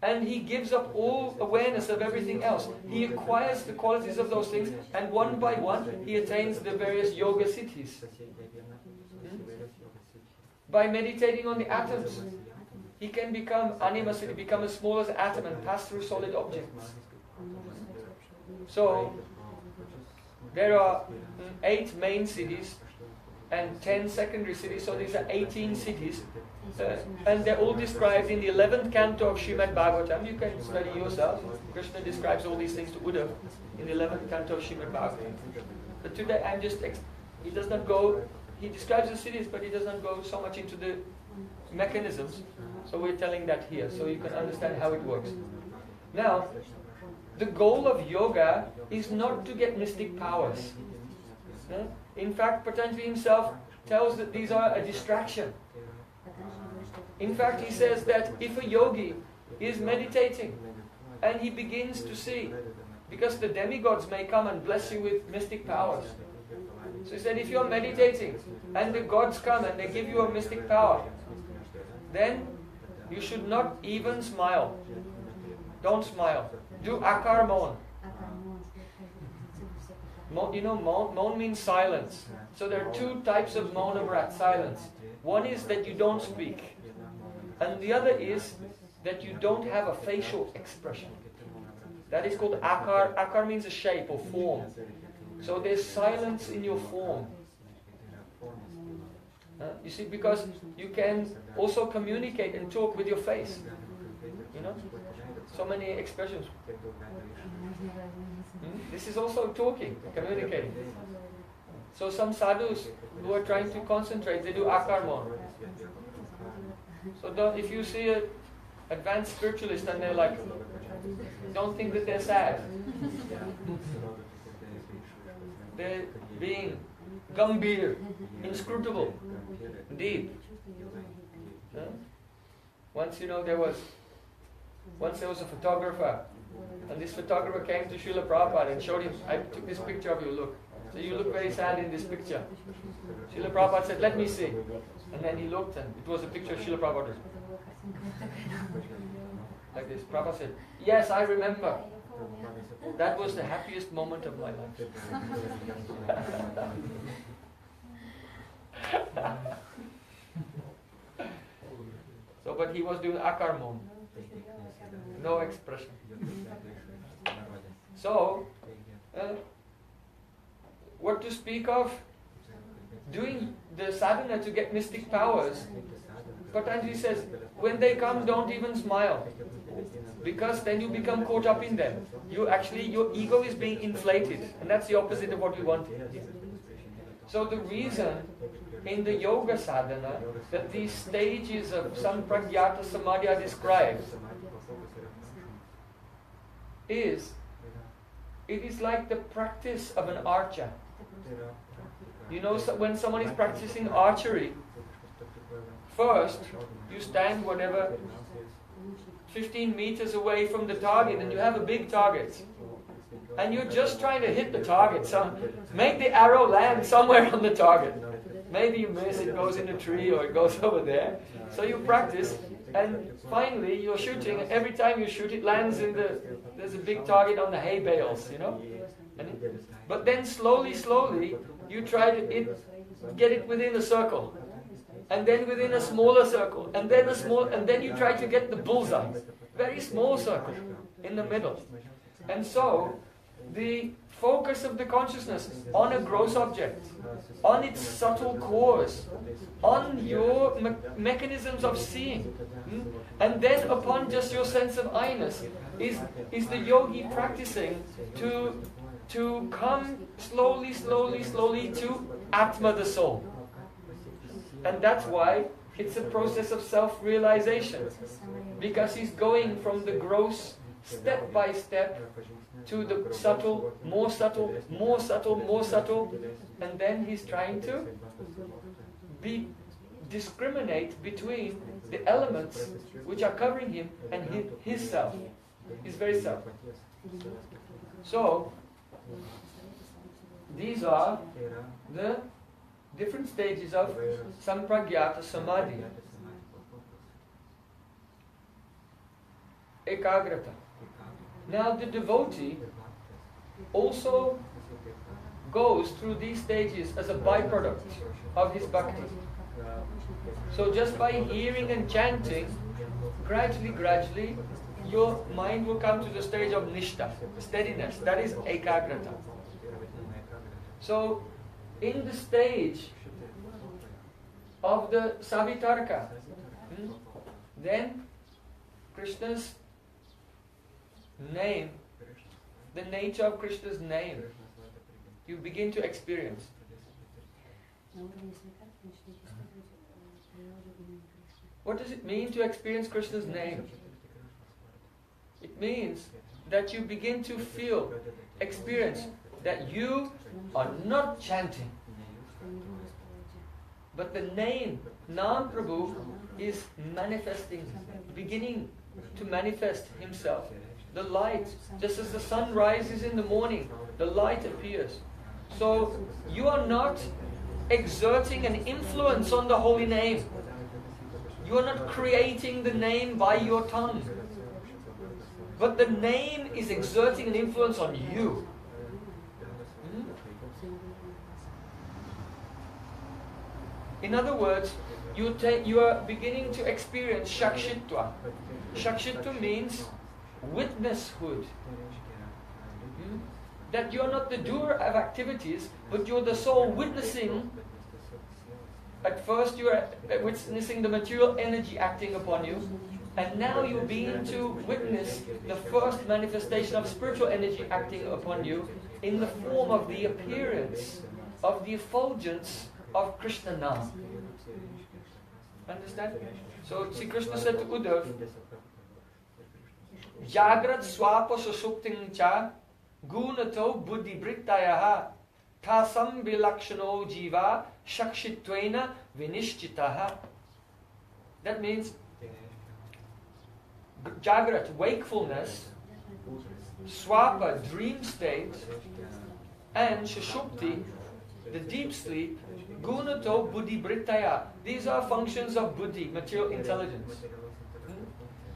and he gives up all awareness of everything else. He acquires the qualities of those things, and one by one he attains the various yoga siddhis. By meditating on the atoms, he can become anima siddhi, become as small as an atom and pass through solid objects. So there are 8 main cities and 10 secondary cities, so these are 18 cities. And they're all described in the 11th canto of Srimad Bhagavatam. You can study yourself. Krishna describes all these things to Uddhava in the 11th canto of Srimad Bhagavatam. But today I'm just, he does not go, he describes the cities, but he does not go so much into the mechanisms. So we're telling that here, so you can understand how it works. Now, the goal of yoga is not to get mystic powers. In fact, Patanjali himself tells that these are a distraction. In fact, he says that if a yogi is meditating and he begins to see, because the demigods may come and bless you with mystic powers. So he said, if you're meditating and the gods come and they give you a mystic power, then you should not even smile. Don't smile. Do akar mon. You know, mon means silence. So there are 2 types of mauna brat, silence. One is that you don't speak. And the other is that you don't have a facial expression. That is called akar. Akar means a shape or form. So there's silence in your form. You see, because you can also communicate and talk with your face. You know? So many expressions. This is also talking, communicating. So some sadhus who are trying to concentrate, they do akarmon. So if you see an advanced spiritualist and they're like, don't think that they're sad. They're being gambhir, inscrutable, deep. Once there was a photographer, and this photographer came to Srila Prabhupada and showed him, I took this picture of you, look. So you look very sad in this picture. Srila Prabhupada said, let me see. And then he looked and it was a picture of Srila Prabhupada. Like this. Prabhupada said, yes, I remember. That was the happiest moment of my life. So, but he was doing akarmon. No expression. So, what to speak of doing the sadhana to get mystic powers? Patanjali says, when they come, don't even smile. Because then you become caught up in them. Your ego is being inflated. And that's the opposite of what we want. So the reason in the yoga sadhana that these stages of sampragyata samadhi are described is, it is like the practice of an archer. You know, when someone is practicing archery, first you stand whatever 15 meters away from the target and you have a big target. And you're just trying to hit the target. Make the arrow land somewhere on the target. Maybe you miss, it goes in a tree or it goes over there. So you practice and finally you're shooting. Every time you shoot, it lands in there's a big target on the hay bales, you know. But then slowly, you try to get it within a circle. And then within a smaller circle. And then you try to get the bullseye. Very small circle in the middle. And so, the focus of the consciousness on a gross object, on its subtle cause, on your mechanisms of seeing, and then upon just your sense of I-ness, is the yogi practicing to come slowly to Atma, the soul. And that's why it's a process of self-realization, because he's going from the gross step by step to the subtle, more subtle, and then he's trying to discriminate between the elements which are covering him and his self, his very self. So, these are the different stages of sampragyata samadhi. ekagrata. Now the devotee also goes through these stages as a byproduct of his bhakti. So just by hearing and chanting, gradually, your mind will come to the stage of nishta, steadiness. That is ekagrata. So, in the stage of the savitarka, then Krishna's name, the nature of Krishna's name, you begin to experience. What does it mean to experience Krishna's name? It means that you begin to feel, experience that you are not chanting, but the name, Nam Prabhu, is manifesting, beginning to manifest himself. The light, just as the sun rises in the morning, the light appears. So you are not exerting an influence on the holy name. You are not creating the name by your tongue. But the name is exerting an influence on you. In other words, you are beginning to experience shakshitva. Shakshitva means witnesshood. That you are not the doer of activities, but you are the soul witnessing. At first you are witnessing the material energy acting upon you, and now you begin to witness the first manifestation of spiritual energy acting upon you in the form of the appearance of the effulgence of Krishna Nam. Understand? So Sri Krishna said to Uddhav, Jagrat swapa susukting cha gunato buddhi brittayaha tasam vilakshano jiva shakshittvena vinishchitaha. That means Jagrat, wakefulness, swapa, dream state, and shashupti, the deep sleep, gunato buddhi brittaya. These are functions of buddhi, material intelligence.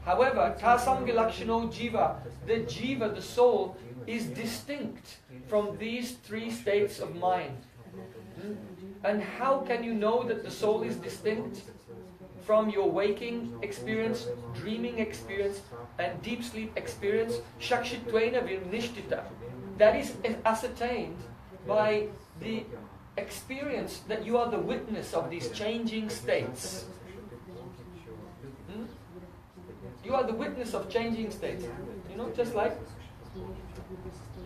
However, tasam vilakshano jiva, the jiva, the soul, is distinct from these three states of mind. And how can you know that the soul is distinct from your waking experience, dreaming experience, and deep sleep experience? Shakshittvena vinishtita. That is ascertained by the experience that you are the witness of these changing states. You are the witness of changing states. You know, just like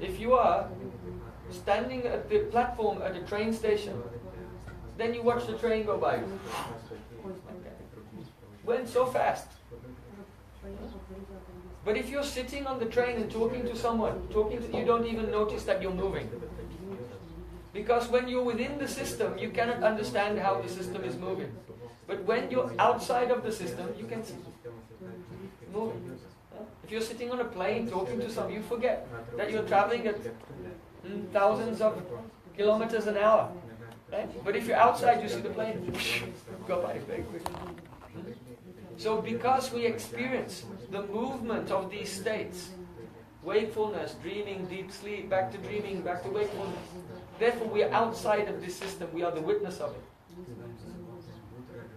if you are standing at the platform at a train station, then you watch the train go by. Went so fast. But if you're sitting on the train and talking to someone, you don't even notice that you're moving. Because when you're within the system, you cannot understand how the system is moving. But when you're outside of the system, you can see moving. If you're sitting on a plane talking to someone, you forget that you're traveling at thousands of kilometers an hour. Right? But if you're outside, you see the plane go by very quickly. So because we experience the movement of these states, wakefulness, dreaming, deep sleep, back to dreaming, back to wakefulness, therefore we are outside of this system, we are the witness of it.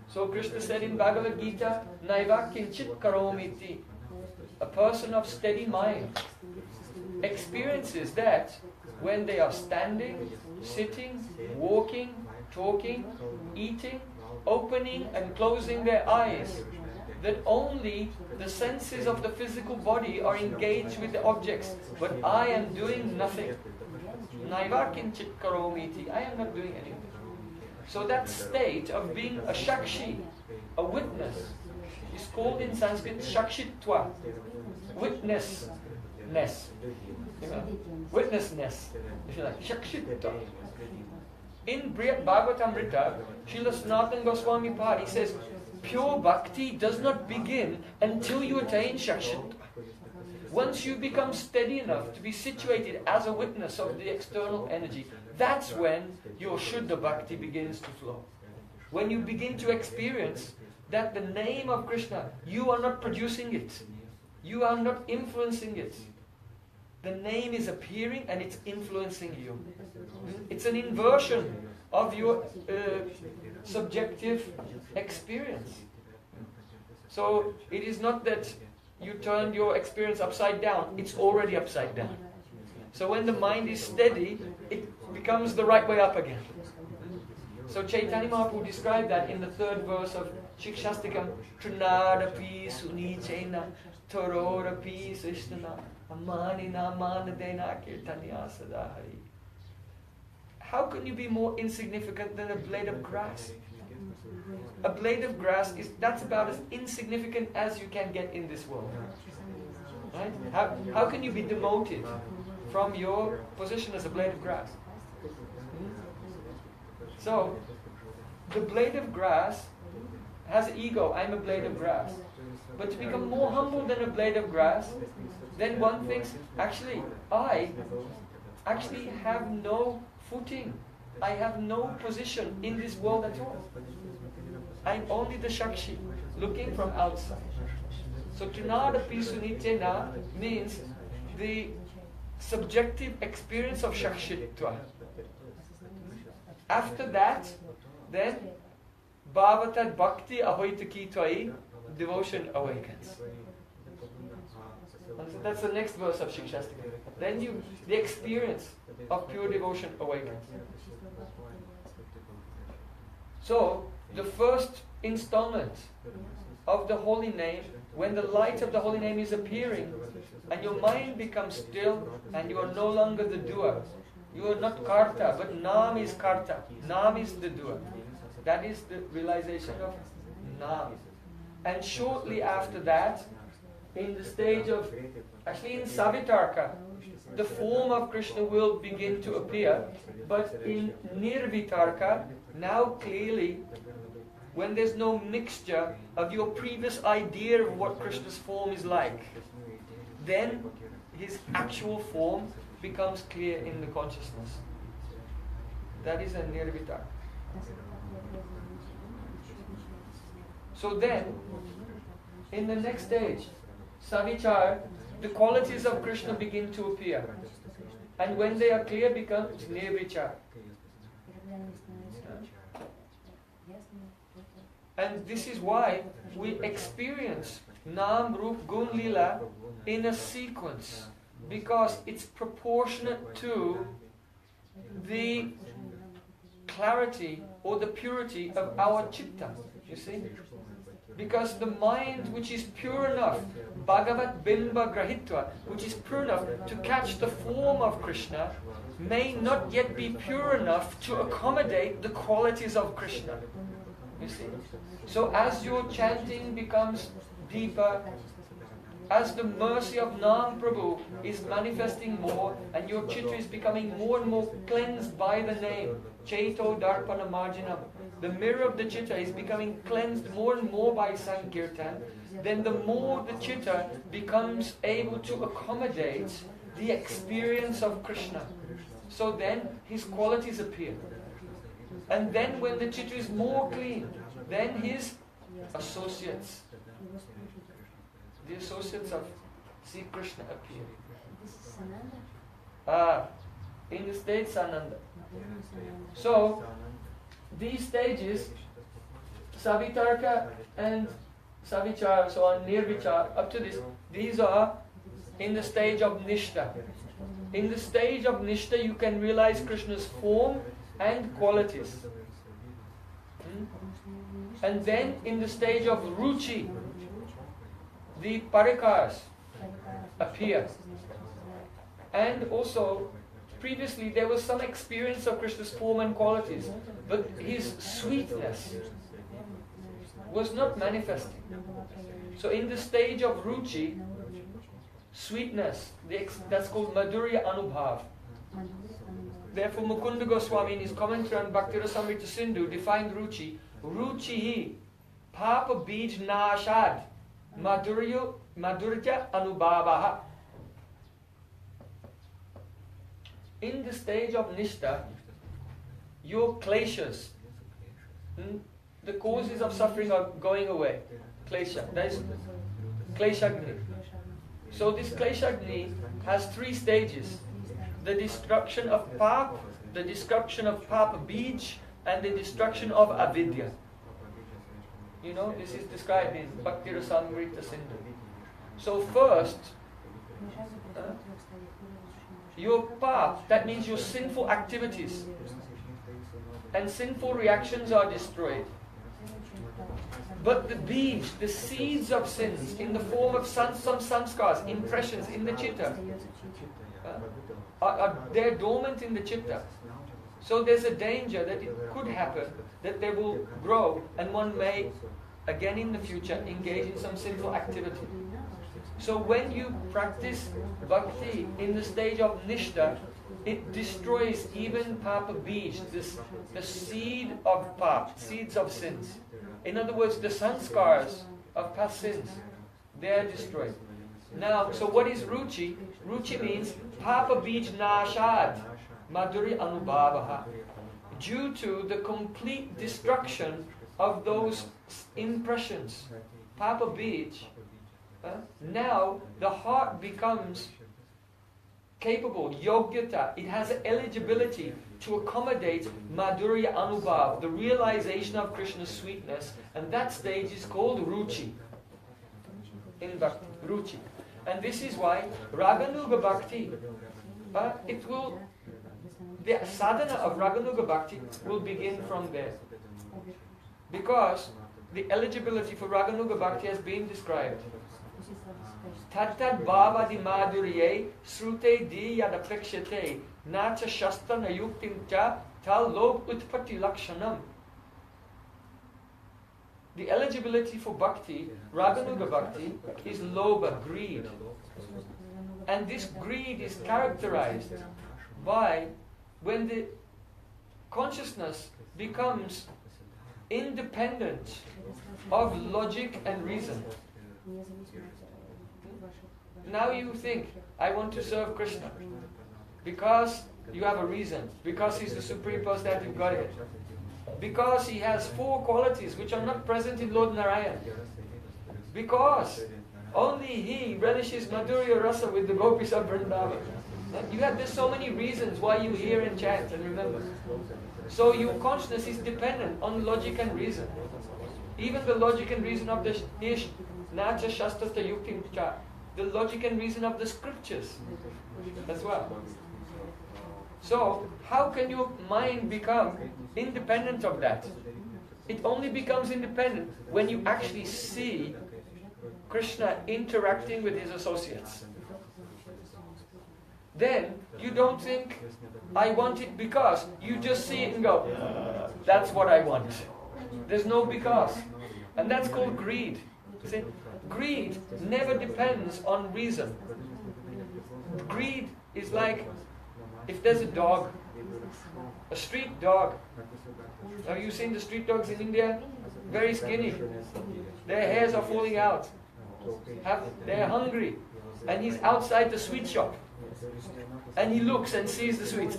So Krishna said in Bhagavad Gita, Naiva kinchit karomiti. A person of steady mind experiences that when they are standing, sitting, walking, talking, eating, opening and closing their eyes, that only the senses of the physical body are engaged with the objects, but I am doing nothing. Naiva kinchit karomiti. I am not doing anything. So that state of being a shakshi, a witness, is called in Sanskrit shakshitva. Witnessness. You know, witnessness. If you like, shakshitva. In Brihad Bhagavatamrita, Srila Sanatana Goswami Pad, he says, pure bhakti does not begin until you attain shakshitva. Once you become steady enough to be situated as a witness of the external energy, that's when your Shuddha Bhakti begins to flow. When you begin to experience that the name of Krishna, you are not producing it. You are not influencing it. The name is appearing and it's influencing you. It's an inversion of your subjective experience. So it is not that you turned your experience upside down, it's already upside down. So when the mind is steady, it becomes the right way up again. So Chaitanya Mahaprabhu described that in the 3rd verse of Shikshastikam, Trunadapi Sunichena Tororapi Sishtana Amanina Manadena Kirtanya Sadahari. How can you be more insignificant than a blade of grass? A blade of grass that's about as insignificant as you can get in this world. Right? How can you be demoted from your position as a blade of grass? So, the blade of grass has ego, I'm a blade of grass. But to become more humble than a blade of grass, then one thinks, actually, I actually have no footing. I have no position in this world at all. I'm only the Shakshi, looking from outside. So, Trinadapi Sunitena means the subjective experience of Shakshitva. After that, then, Bhavatat Bhakti Ahoitaki Tvai, devotion awakens. And so that's the next verse of Shikshastika. Then the experience of pure devotion awakens. So, the first installment of the holy name, when the light of the holy name is appearing, and your mind becomes still, and you are no longer the doer. You are not karta, but Nam is karta. Nam is the doer. That is the realization of Nam. And shortly after that, in the stage of, actually in Savitarka, the form of Krishna will begin to appear. But in Nirvitarka, now clearly, when there's no mixture of your previous idea of what Krishna's form is like, then his actual form becomes clear in the consciousness. That is a Nirvitarka. So then, in the next stage, Savichar, the qualities of Krishna begin to appear. And when they are clear, becomes Nirvichar. And this is why we experience Nam, Rup, Gun, Lila in a sequence. Because it's proportionate to the clarity or the purity of our chitta. You see? Because the mind which is pure enough, Bhagavat Bimba Grahitva, which is pure enough to catch the form of Krishna, may not yet be pure enough to accommodate the qualities of Krishna. You see? So as your chanting becomes deeper, as the mercy of Nam Prabhu is manifesting more, and your chitta is becoming more and more cleansed by the name, Chaito Darpana Marjanam, the mirror of the chitta is becoming cleansed more and more by Sankirtan, then the more the chitta becomes able to accommodate the experience of Krishna. So then his qualities appear. And then when the chitta is more clean, then his associates, the associates of Sri Krishna appear. In the state Sananda. So, these stages, Savitarka and Savichar, so on Nirvichar, up to this, these are in the stage of Nishta. In the stage of Nishta, you can realize Krishna's form and qualities. And then in the stage of Ruchi, the parikars appear. And also, previously there was some experience of Krishna's form and qualities, but his sweetness was not manifesting. So in the stage of Ruchi, sweetness, that's called Madhurya Anubhav. Therefore Mukunda Goswami in his commentary on Bhakti Rasamrita Sindhu defined Ruchi, Ruchihi Papa Bij Nashad Madhurya Anubhavaha. In the stage of Nishta, your kleshas, the causes of suffering are going away. Klesha, that is Kleshagni. So this Kleshagni has 3 stages. The destruction of Pap, the destruction of Papa Bij, and the destruction of Avidya. You know, this is described in Bhakti Rasamrita Sindhu. So first, your Pap, that means your sinful activities and sinful reactions are destroyed. But the Bij, the seeds of sins, in the form of some samskars, impressions in the chitta, they're dormant in the chitta. So there's a danger that it could happen that they will grow and one may, again in the future, engage in some sinful activity. So when you practice bhakti in the stage of nishta, it destroys even papa bij, the seed of pap, seeds of sins. In other words, the sanskars of past sins, they are destroyed. Now, so what is ruchi? Ruchi means papa bij nashad, madhuri anubhavaha. Due to the complete destruction of those impressions, papa bij, now the heart becomes capable, yogyata, it has eligibility to accommodate madhurya anubhav, the realization of Krishna's sweetness, and that stage is called ruchi. In bhakti, ruchi. And this is why Raganuga Bhakti, the sadhana of Raganuga Bhakti will begin from there. Because the eligibility for Raganuga Bhakti has been described. Tattad bhavadi madhurye srute di yadapekshate nacha shastra nayuktim cha tal log utpatti lakshanam. The eligibility for bhakti, Raganuga Bhakti, is lobha, greed. And this greed is characterized by when the consciousness becomes independent of logic and reason. Now you think, I want to serve Krishna because you have a reason, because he's the Supreme Personality of Godhead, because he has 4 qualities which are not present in Lord Narayan, because only he relishes Madhurya Rasa with the gopis of Vrindavan. There's so many reasons why you hear and chant and remember. So your consciousness is dependent on logic and reason. Even the logic and reason of the Nacha Shastrata Yuktim Cha, the logic and reason of the scriptures as well. So, how can your mind become independent of that? It only becomes independent when you actually see Krishna interacting with his associates. Then, you don't think, I want it because. You just see it and go, that's what I want. There's no because. And that's called greed. See? Greed never depends on reason. Greed is like, if there's a dog, a street dog. Have you seen the street dogs in India? Very skinny. Their hairs are falling out. They're hungry. And he's outside the sweet shop. And he looks and sees the sweets.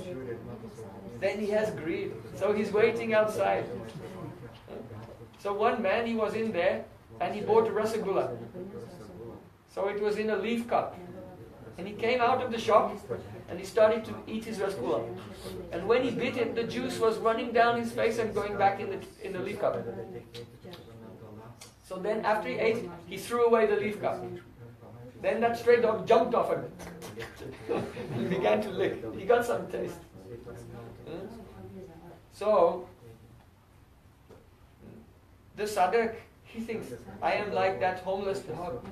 Then he has greed. So he's waiting outside. So one man, he was in there and he bought a rasagula. So it was in a leaf cup. And he came out of the shop and he started to eat his rasagula. And when he bit it, the juice was running down his face and going back in the leaf cup. So then after he ate it, he threw away the leaf cup. Then that stray dog jumped off him and began to lick. He got some taste. So, the sadhak, he thinks, I am like that homeless dog.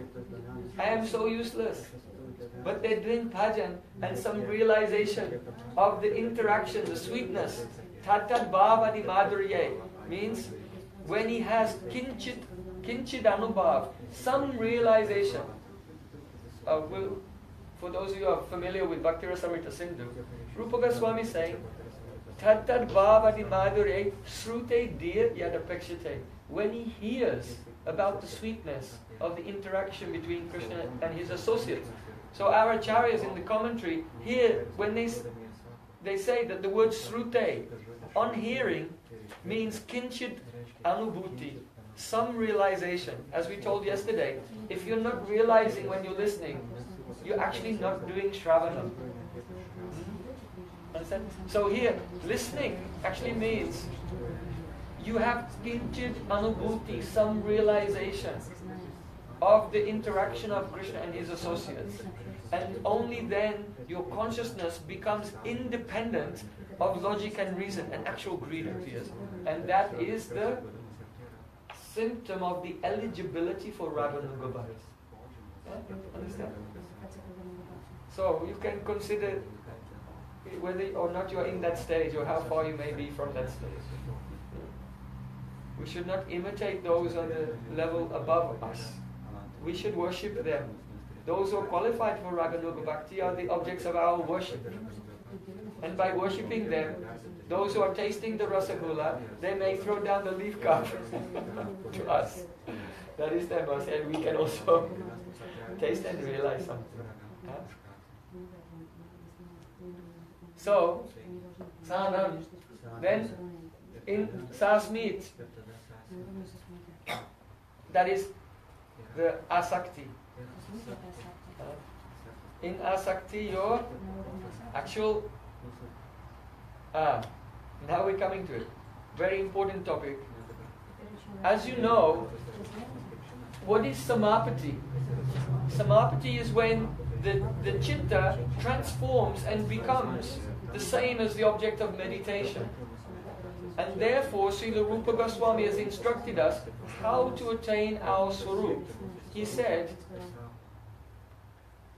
I am so useless. But they're doing bhajan and some realization of the interaction, the sweetness. Tatat bhavadi madhurye means when he has kinchid anubhav, some realization. For those of you who are familiar with Bhakti Rasamrita Sindhu, Rupa Goswami is saying, Tattad bhavadi madhurye srute dir yadapekshate. When he hears about the sweetness of the interaction between Krishna and his associates. So our acharyas in the commentary here, when they say that the word srute, on hearing, means kinchit anubhuti, some realization. As we told yesterday, if you're not realizing when you're listening, you're actually not doing Shravana. Understand? So here, listening actually means you have kinchit anubhuti, some realization of the interaction of Krishna and his associates. And only then your consciousness becomes independent of logic and reason, and actual greed appears. And that is the symptom of the eligibility for Raganuga Bhakti. Yeah? Understand? So you can consider whether or not you are in that stage, or how far you may be from that stage. We should not imitate those on the level above us. We should worship them. Those who are qualified for Raganuga Bhakti are the objects of our worship. And by worshipping them, those who are tasting the rasagula, they may throw down the leaf cup to us. That is their mercy, and we can also taste and realize something. Huh? So, Sanam, then in Sasmit, that is the asakti. In asakti, your actual... now we're coming to it. Very important topic. As you know, what is samapati? Samapati is when the chitta transforms and becomes the same as the object of meditation. And therefore, Srila Rupa Goswami has instructed us how to attain our swarup. He said,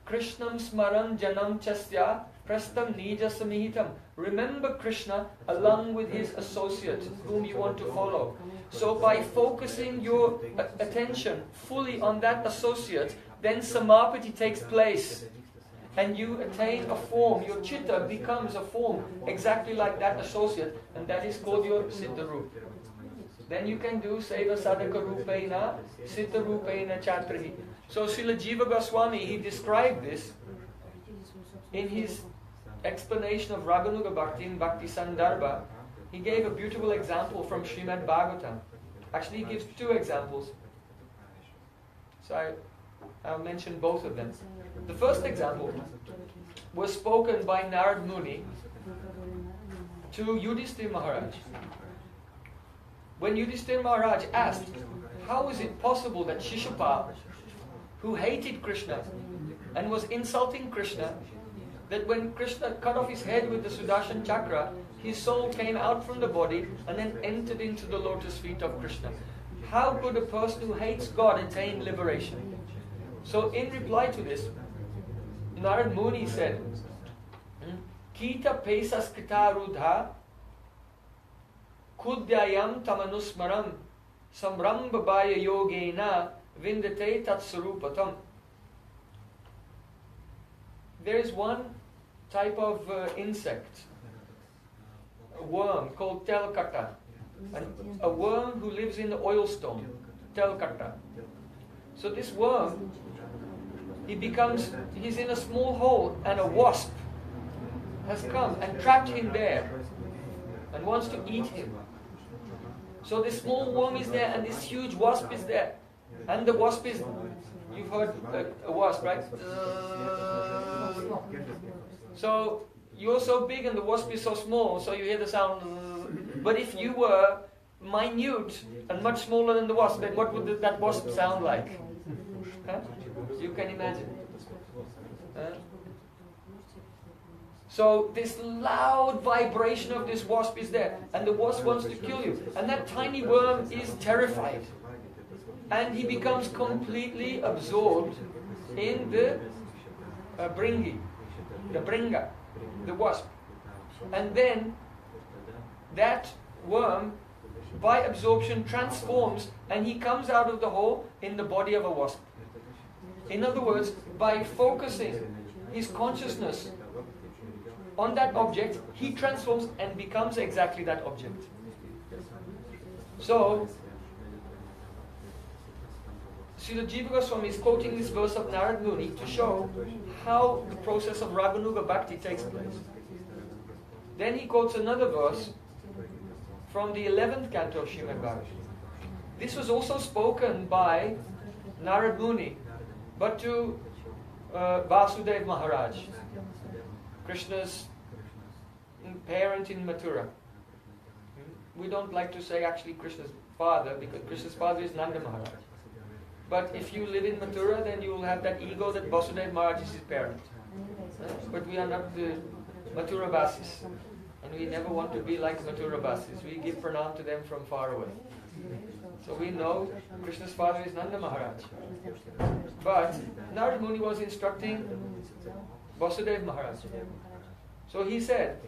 Krishnam smaran janam chasya prastam nija samihitam. Remember Krishna along with his associate whom you want to follow. So by focusing your attention fully on that associate, then samapati takes place. And you attain a form, your chitta becomes a form exactly like that associate, and that is called your siddharup. Then you can do seva sadhaka rupaina, siddha rupaina chatrahi. So Srila Jiva Goswami, he described this in his explanation of Raganuga Bhakti in Bhakti Sandarbha. He gave a beautiful example from Srimad Bhagavatam. Actually, he gives two examples. So I'll mention both of them. The first example was spoken by Narad Muni to Yudhishthira Maharaj. When Yudhishthira Maharaj asked, how is it possible that Shishupal, who hated Krishna and was insulting Krishna, that when Krishna cut off his head with the Sudarshan Chakra, his soul came out from the body and then entered into the lotus feet of Krishna. How could a person who hates God attain liberation? So in reply to this, Narad Muni said, Kita pesas kita rudha kudyayam tamanusmaram samrambabaya yogena vindate tatsarupatam. There is one type of insect, a worm called telkata, a worm who lives in the oil stone, telkata. So this worm, he's in a small hole, and a wasp has come and trapped him there and wants to eat him. So this small worm is there and this huge wasp is there. And the wasp is, you've heard a wasp, right? So you're so big and the wasp is so small, so you hear the sound. But if you were minute and much smaller than the wasp, then what would that wasp sound like? Huh? You can imagine. So this loud vibration of this wasp is there, and the wasp wants to kill you, and that tiny worm is terrified, and he becomes completely absorbed in the bringa, the wasp, and then that worm by absorption transforms, and he comes out of the hole in the body of a wasp. In other words, by focusing his consciousness on that object, he transforms and becomes exactly that object. So, Srila Jiva Goswami is quoting this verse of Narad Muni to show how the process of Raganuga Bhakti takes place. Then he quotes another verse from the 11th canto of Srimad Bhagavatam. This was also spoken by Narad Muni, but to Vasudev Maharaj, Krishna's parent in Mathura. We don't like to say actually Krishna's father, because Krishna's father is Nanda Maharaj. But if you live in Mathura, then you will have that ego that Vasudev Maharaj is his parent. But we are not the Mathura Basis. And we never want to be like Mathura Basis. We give pranam to them from far away. So we know Krishna's father is Nanda Maharaj. But Narad Muni was instructing Vasudev Maharaj. So he said,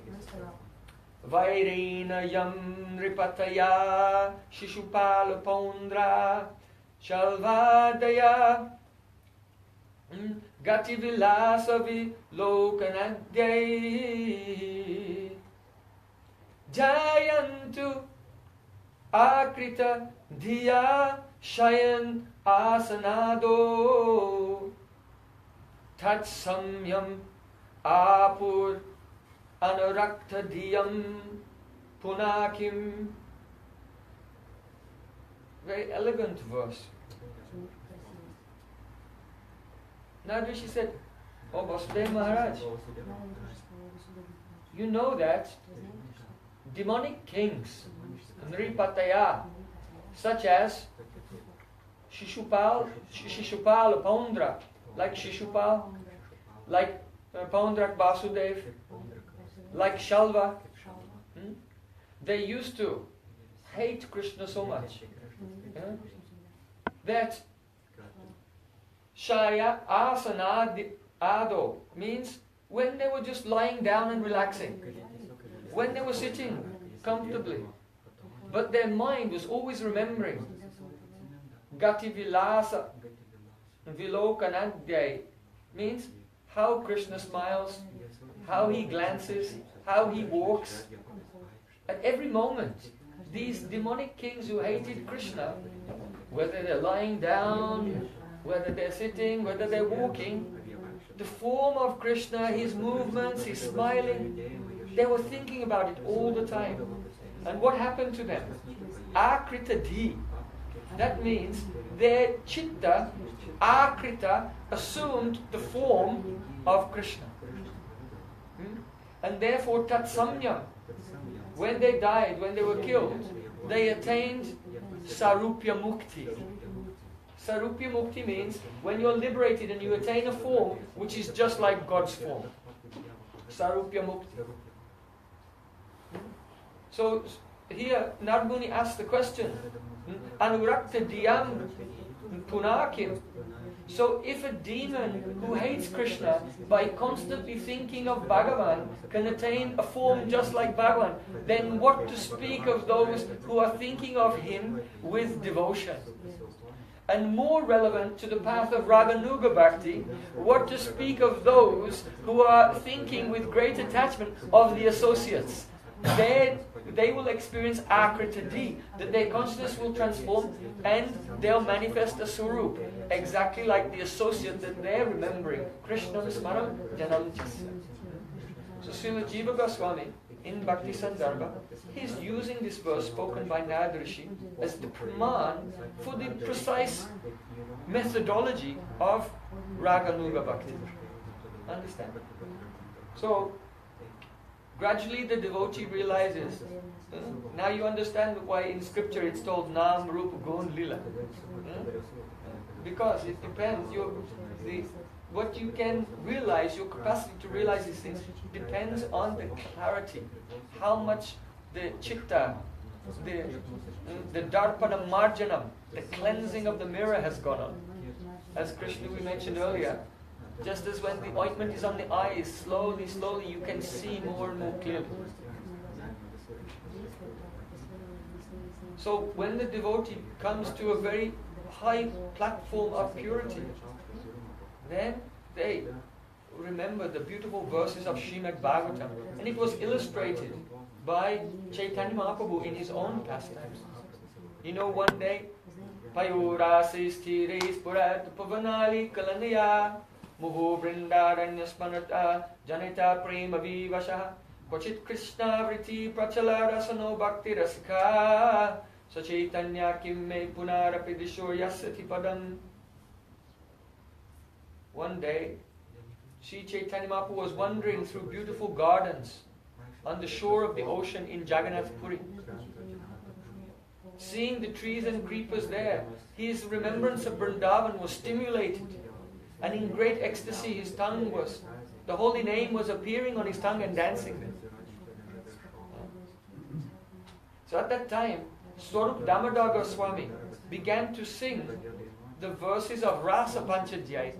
Vairena yam ripataya shishupala pondra shalvadaya gati vilasavi lokanadhyai jayantu akrita dhiya shayan asanado tat samyam apur anurakta diyam punakim. Very elegant verse. Now Rishi said, Oh Vasudev Maharaj, you know that demonic kings, Nripataya, such as Shishupal, Paundra, like Shishupal, like Paundrak Vasudev, like Shalva, they used to hate Krishna so much that Shaya Asana Ado means when they were just lying down and relaxing, when they were sitting comfortably, but their mind was always remembering Gati Vilasa Vilokanadhyai means how Krishna smiles, how he glances, how he walks. At every moment, these demonic kings who hated Krishna, whether they're lying down, whether they're sitting, whether they're walking, the form of Krishna, his movements, his smiling, they were thinking about it all the time. And what happened to them? Akrita dhi. That means their chitta, akrita, assumed the form of Krishna. And therefore tat samyam, when they died, when they were killed, they attained sarupya mukti. Sarupya mukti means when you're liberated and you attain a form which is just like God's form. Sarupya mukti. So here Narad Muni asked the question, Anurakta diyam punakim. So if a demon who hates Krishna by constantly thinking of Bhagavan can attain a form just like Bhagavan, then what to speak of those who are thinking of him with devotion? And more relevant to the path of Raganuga Bhakti, what to speak of those who are thinking with great attachment of the associates? Then they will experience akritadi, that their consciousness will transform and they'll manifest a surup, exactly like the associate that they're remembering. Krishna smaram janam chasya. So Srila Jiva Goswami in Bhakti Sandarbha, he's using this verse spoken by Narad Rishi as the praman for the precise methodology of Raganuga Bhakti. Understand? So gradually the devotee realizes, now you understand why in scripture it's told Nam, Rupa, Gun, Lila. Because it depends, what you can realize, your capacity to realize these things depends on the clarity, how much the chitta, the darpana marjanam, the cleansing of the mirror has gone on. As Krishna we mentioned earlier, just as when the ointment is on the eyes, slowly, slowly you can see more and more clearly. So when the devotee comes to a very high platform of purity, then they remember the beautiful verses of Srimad Bhagavatam. And it was illustrated by Chaitanya Mahaprabhu in his own pastimes. You know, one day, Payurasi sthiris purat pavanali kalanaya muhu vrindaranya smanata janita prema vivasha kochit krishna vriti prachala rasano bhakti rasika sachaitanya kimme punarapi disho yasati padam. One day, Sri Chaitanya Mahaprabhu was wandering through beautiful gardens on the shore of the ocean in Jagannath Puri. Seeing the trees and creepers there, his remembrance of Vrindavan was stimulated, and in great ecstasy his tongue was, the holy name was appearing on his tongue and dancing. So at that time, Swarup Damodar Goswami began to sing the verses of Rasa Panchadhyaya,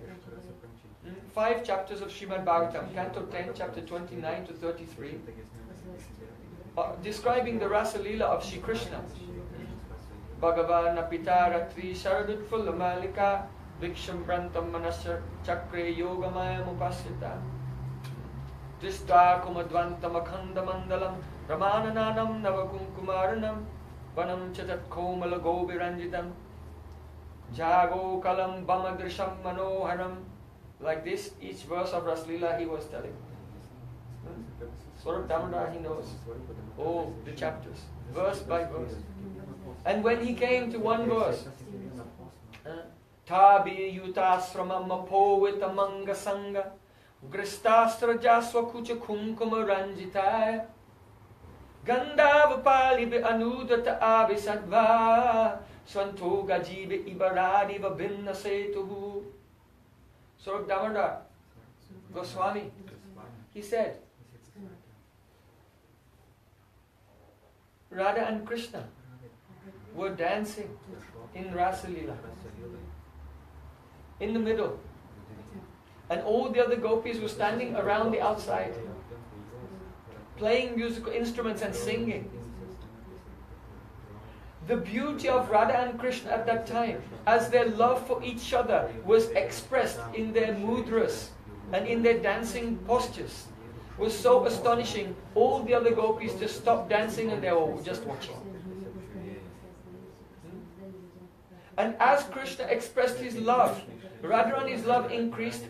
5 chapters of Srimad Bhagavatam, Canto 10, chapter 29 to 33, describing the Rasa Leela of Shri Krishna. Bhagavan apita ratri sharadutfula malika viksham prantam manasya chakre yogamaya mupasyata Drishtva kumadvantam akhanda mandalam ramanananam navakumkumaranam vanam chatat komala gobiranjitam jago kalam bamadrisham manoharam. Like this, each verse of Raslila he was telling. Swarup Damodar, he knows all the chapters, verse by verse. And when he came to one verse, Tabi yutasramam apovita manga sanga gristastra jaswa kucha kumkuma ranjitaya gandava bi anudata avisadva swantoga jibe ibaradi vabhinna setuhu. Swarup Damodar Goswami, he said, Radha and Krishna were dancing in Rasa Leela in the middle, and all the other gopis were standing around the outside, playing musical instruments and singing. The beauty of Radha and Krishna at that time, as their love for each other was expressed in their mudras and in their dancing postures, was so astonishing. All the other gopis just stopped dancing and they were just watching. And as Krishna expressed his love, Radharani's love increased,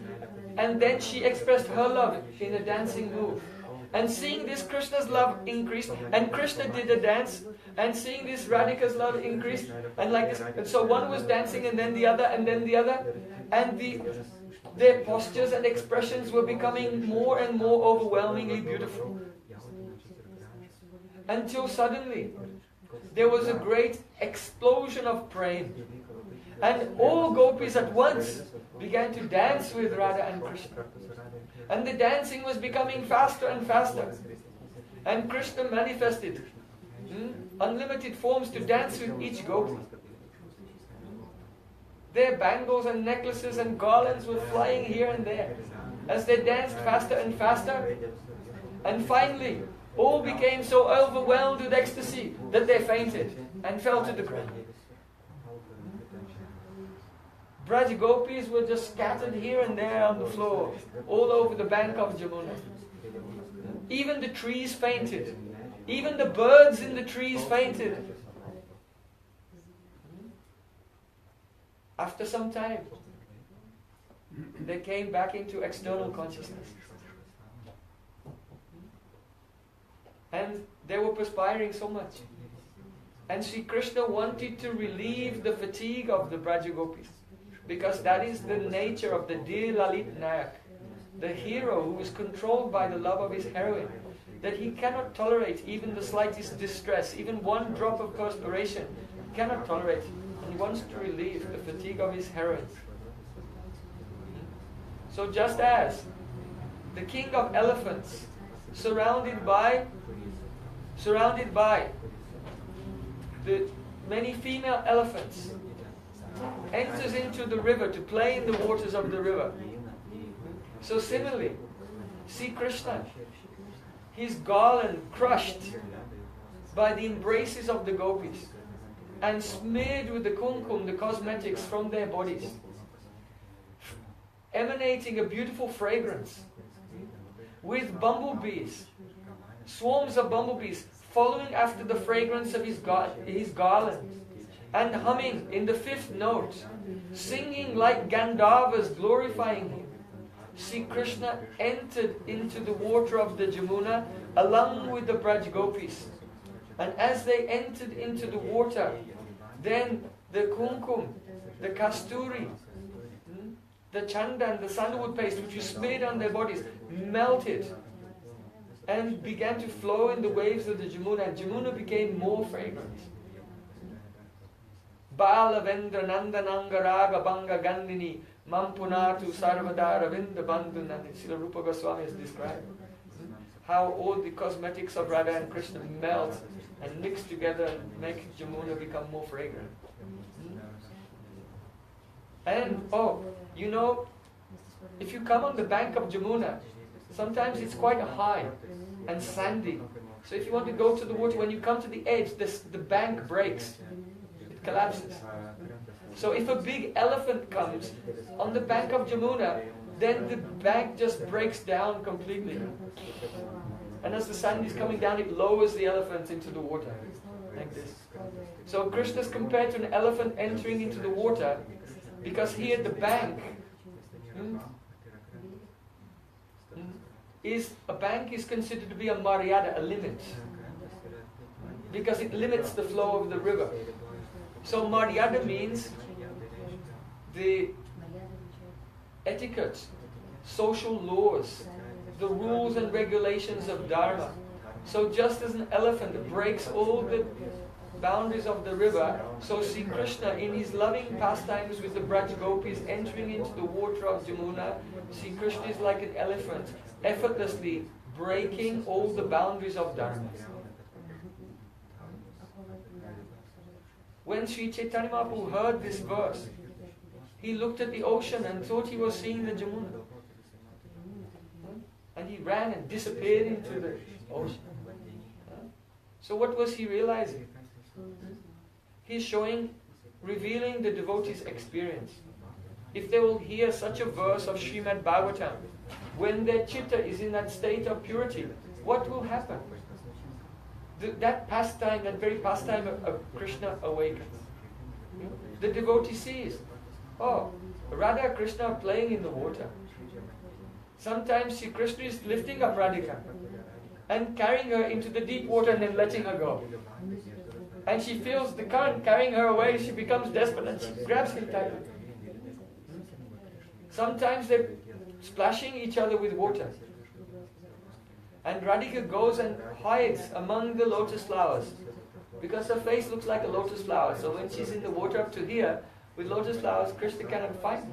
and then she expressed her love in a dancing move. And seeing this, Krishna's love increased, and Krishna did a dance, and seeing this, Radhika's love increased, and like this. And so one was dancing, and then the other, and then the other, and their postures and expressions were becoming more and more overwhelmingly beautiful. Until suddenly, there was a great explosion of prem, and all gopis at once began to dance with Radha and Krishna. And the dancing was becoming faster and faster. And Krishna manifested unlimited forms to dance with each gopi. Their bangles and necklaces and garlands were flying here and there as they danced faster and faster. And finally, all became so overwhelmed with ecstasy that they fainted and fell to the ground. Braj gopis were just scattered here and there on the floor, all over the bank of Jamuna. Even the trees fainted. Even the birds in the trees fainted. After some time, they came back into external consciousness. And they were perspiring so much. And Sri Krishna wanted to relieve the fatigue of the Braja gopis, because that is the nature of the dear Lalit Nayak, the hero who is controlled by the love of his heroine, that he cannot tolerate even the slightest distress, even one drop of perspiration, he cannot tolerate, and he wants to relieve the fatigue of his heroine. So just as the king of elephants, surrounded by the many female elephants, enters into the river to play in the waters of the river. So similarly, see Krishna, his garland crushed by the embraces of the gopis and smeared with the kumkum, the cosmetics from their bodies, emanating a beautiful fragrance, with bumblebees, swarms of bumblebees following after the fragrance of his garland, and humming in the fifth note, singing like Gandharvas, glorifying him. Sri Krishna entered into the water of the Jamuna along with the Braj gopis. And as they entered into the water, then the kumkum, the kasturi, the chandan, the sandalwood paste which was smeared on their bodies, melted and began to flow in the waves of the Jamuna, and Jamuna became more fragrant. Bala Vendra Nandananga Raga Banga Gandhini Mampunatu Sarvada Ravinda Bandhunani. Srila Rupa Goswami has described how all the cosmetics of Radha and Krishna melt and mix together and make Jamuna become more fragrant. And you know, if you come on the bank of Jamuna, sometimes it's quite high and sandy. So if you want to go to the water, when you come to the edge, the bank breaks. It collapses. So if a big elephant comes on the bank of Jamuna, then the bank just breaks down completely. And as the sand is coming down, it lowers the elephant into the water, like this. So Krishna is compared to an elephant entering into the water, because here the bank is considered to be a maryada, a limit, because it limits the flow of the river. So maryada means the etiquette, social laws, the rules and regulations of dharma. So just as an elephant breaks all the boundaries of the river, so Sri Krishna in his loving pastimes with the Braj Gopis entering into the water of Jamuna, Sri Krishna is like an elephant, effortlessly breaking all the boundaries of dharma. When Sri Chaitanya Mahaprabhu heard this verse, he looked at the ocean and thought he was seeing the Jamuna. And he ran and disappeared into the ocean. So what was he realizing? He's revealing the devotee's experience. If they will hear such a verse of Srimad Bhagavatam, when their chitta is in that state of purity, what will happen? That pastime, that very pastime of Krishna awakens. The devotee sees, Radha and Krishna are playing in the water. Sometimes Sri Krishna is lifting up Radhika and carrying her into the deep water and then letting her go. And she feels the current carrying her away, she becomes desperate and she grabs him tightly. Sometimes they're splashing each other with water. And Radhika goes and hides among the lotus flowers, because her face looks like a lotus flower. So when she's in the water up to here, with lotus flowers, Krishna cannot find her.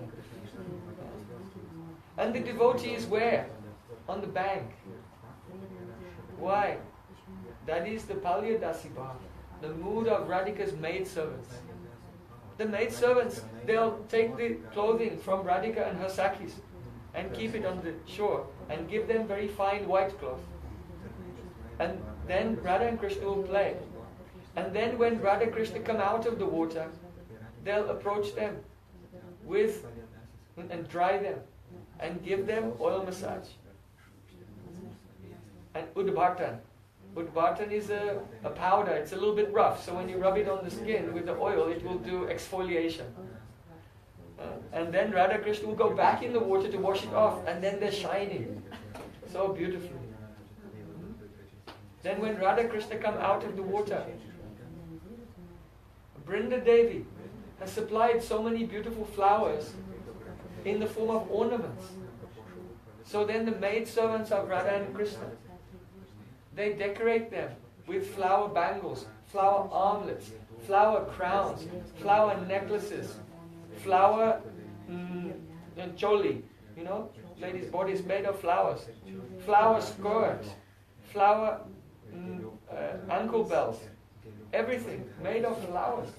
And the devotee is where? On the bank. Why? That is the Palya Dasi Bhav, the mood of Radhika's maidservants. The maidservants, they'll take the clothing from Radhika and her Sakhis and keep it on the shore and give them very fine white cloth. And then Radha and Krishna will play. And then when Radha and Krishna come out of the water, they'll approach them and dry them and give them oil massage. And Udbhatan. Udbhatan is a powder. It's a little bit rough, so when you rub it on the skin with the oil, it will do exfoliation. And then Radha Krishna will go back in the water to wash it off, and then they're shining so beautifully. Then when Radha Krishna come out of the water, Brinda Devi has supplied so many beautiful flowers in the form of ornaments. So then the maidservants of Radha and Krishna, they decorate them with flower bangles, flower armlets, flower crowns, flower necklaces, flower choli, ladies' bodies made of flowers, flower skirts, flower ankle belts, everything made of flowers.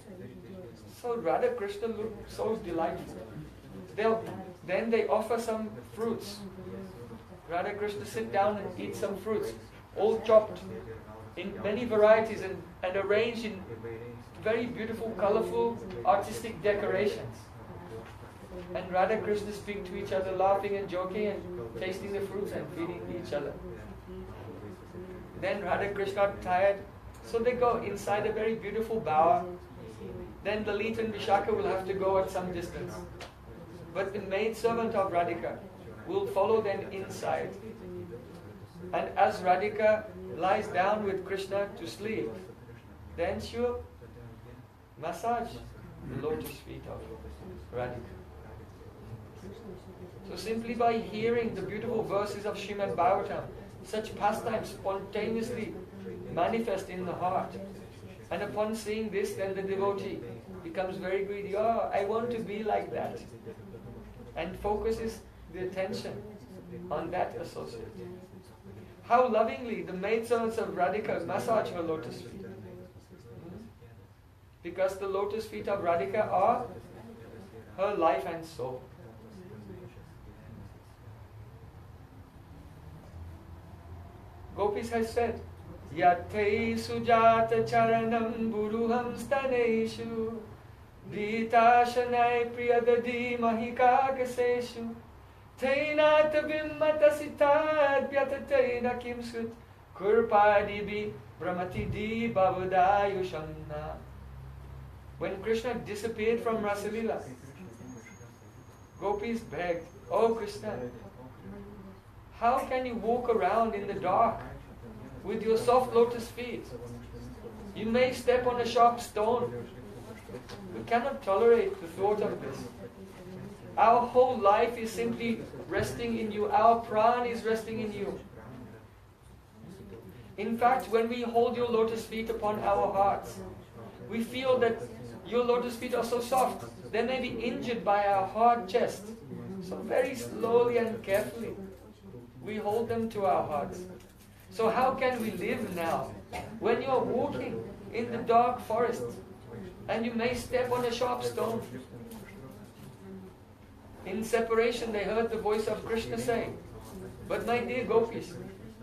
So Radha Krishna look so delightful. Then they offer some fruits. Radha Krishna sit down and eat some fruits, all chopped in many varieties and arranged in very beautiful, colorful, artistic decorations. And Radha Krishna speak to each other, laughing and joking and tasting the fruits and feeding each other. Then Radha Krishna are tired, so they go inside a very beautiful bower. Then Lalita and Vishaka will have to go at some distance. But the maidservant of Radhika will follow them inside. And as Radhika lies down with Krishna to sleep, then she will massage the lotus feet of Radhika. So simply by hearing the beautiful verses of Srimad Bhagavatam, such pastimes spontaneously manifest in the heart. And upon seeing this, then the devotee becomes very greedy. Oh, I want to be like that. And focuses the attention on that associate. How lovingly the maidservants of Radhika massage her lotus feet. Because the lotus feet of Radhika are her life and soul. Gopis has said, Yathai sujata charanam buruham staneshu Vitashanai priyadadi mahikakaseshu Tainata vimmata sitad vyatataina kimsut Kurpadibi brahmatidi bhavadayushamna. When Krishna disappeared from Rasalila, Gopis begged, Oh Krishna, how can you walk around in the dark with your soft lotus feet? You may step on a sharp stone. We cannot tolerate the thought of this. Our whole life is simply resting in you. Our prana is resting in you. In fact, when we hold your lotus feet upon our hearts, we feel that your lotus feet are so soft, they may be injured by our hard chest. So very slowly and carefully, we hold them to our hearts. So how can we live now? When you are walking in the dark forest, and you may step on a sharp stone. In separation, they heard the voice of Krishna saying, But my dear gopis,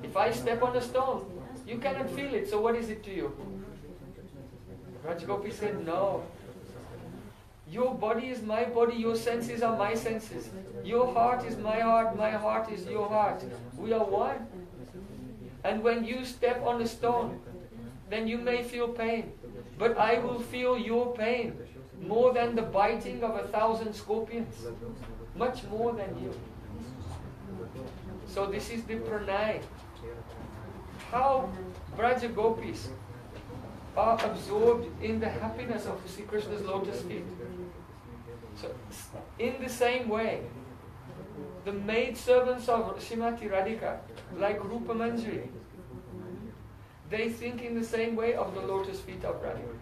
if I step on a stone, you cannot feel it, so what is it to you? Raj Gopi said, No. Your body is my body, your senses are my senses. Your heart is my heart is your heart. We are one. And when you step on a stone, then you may feel pain. But I will feel your pain more than the biting of 1,000 scorpions. Much more than you. So this is the pranay. How Braja Gopis are absorbed in the happiness of Sri Krishna's lotus feet. So, in the same way, the maidservants of Srimati Radhika, like Rupa Manjari, they think in the same way of the lotus feet of Radhika.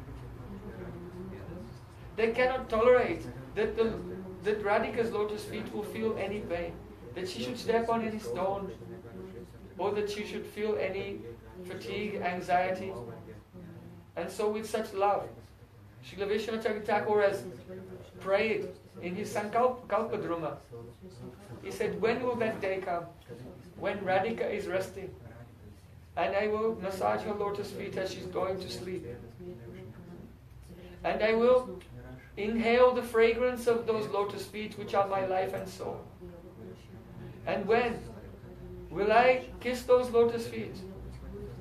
They cannot tolerate that Radhika's lotus feet will feel any pain, that she should step on any stone, or that she should feel any fatigue, anxiety. And so with such love, Srila Vishwanath Thakur has prayed in his Sankalpadruma. He said, when will that day come? When Radhika is resting. And I will massage her lotus feet as she's going to sleep. And I will inhale the fragrance of those lotus feet which are my life and soul. And when will I kiss those lotus feet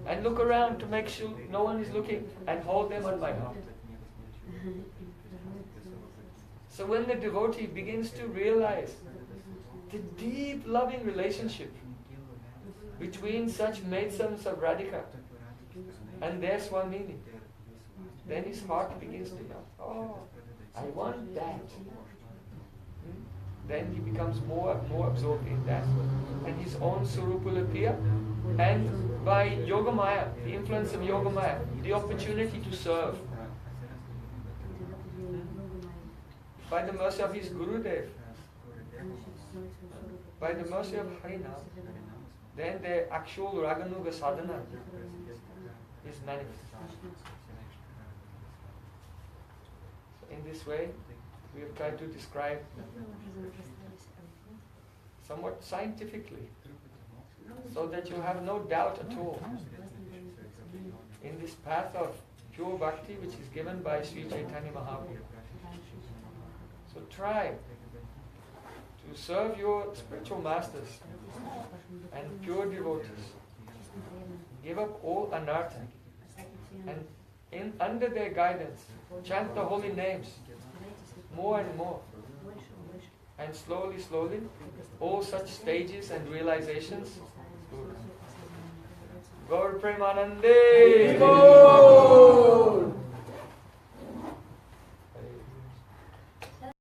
and look around to make sure no one is looking and hold them on my heart? So when the devotee begins to realize the deep loving relationship between such maidservants of Radhika and their Swamini, then his heart begins to melt. Oh, I want that. Then he becomes more absorbed in that. And his own Surupa will appear. And by Yogamaya, the influence of Yogamaya, the opportunity to serve. By the mercy of his Gurudev, by the mercy of Harinam, then the actual Raganuga sadhana is manifest. So in this way, we have tried to describe somewhat scientifically, so that you have no doubt at all in this path of pure bhakti which is given by Sri Chaitanya Mahaprabhu. So try to serve your spiritual masters and pure devotees. Give up all anartha and under their guidance chant the holy names more and more. And slowly, all such stages and realizations. Gaur Premanande!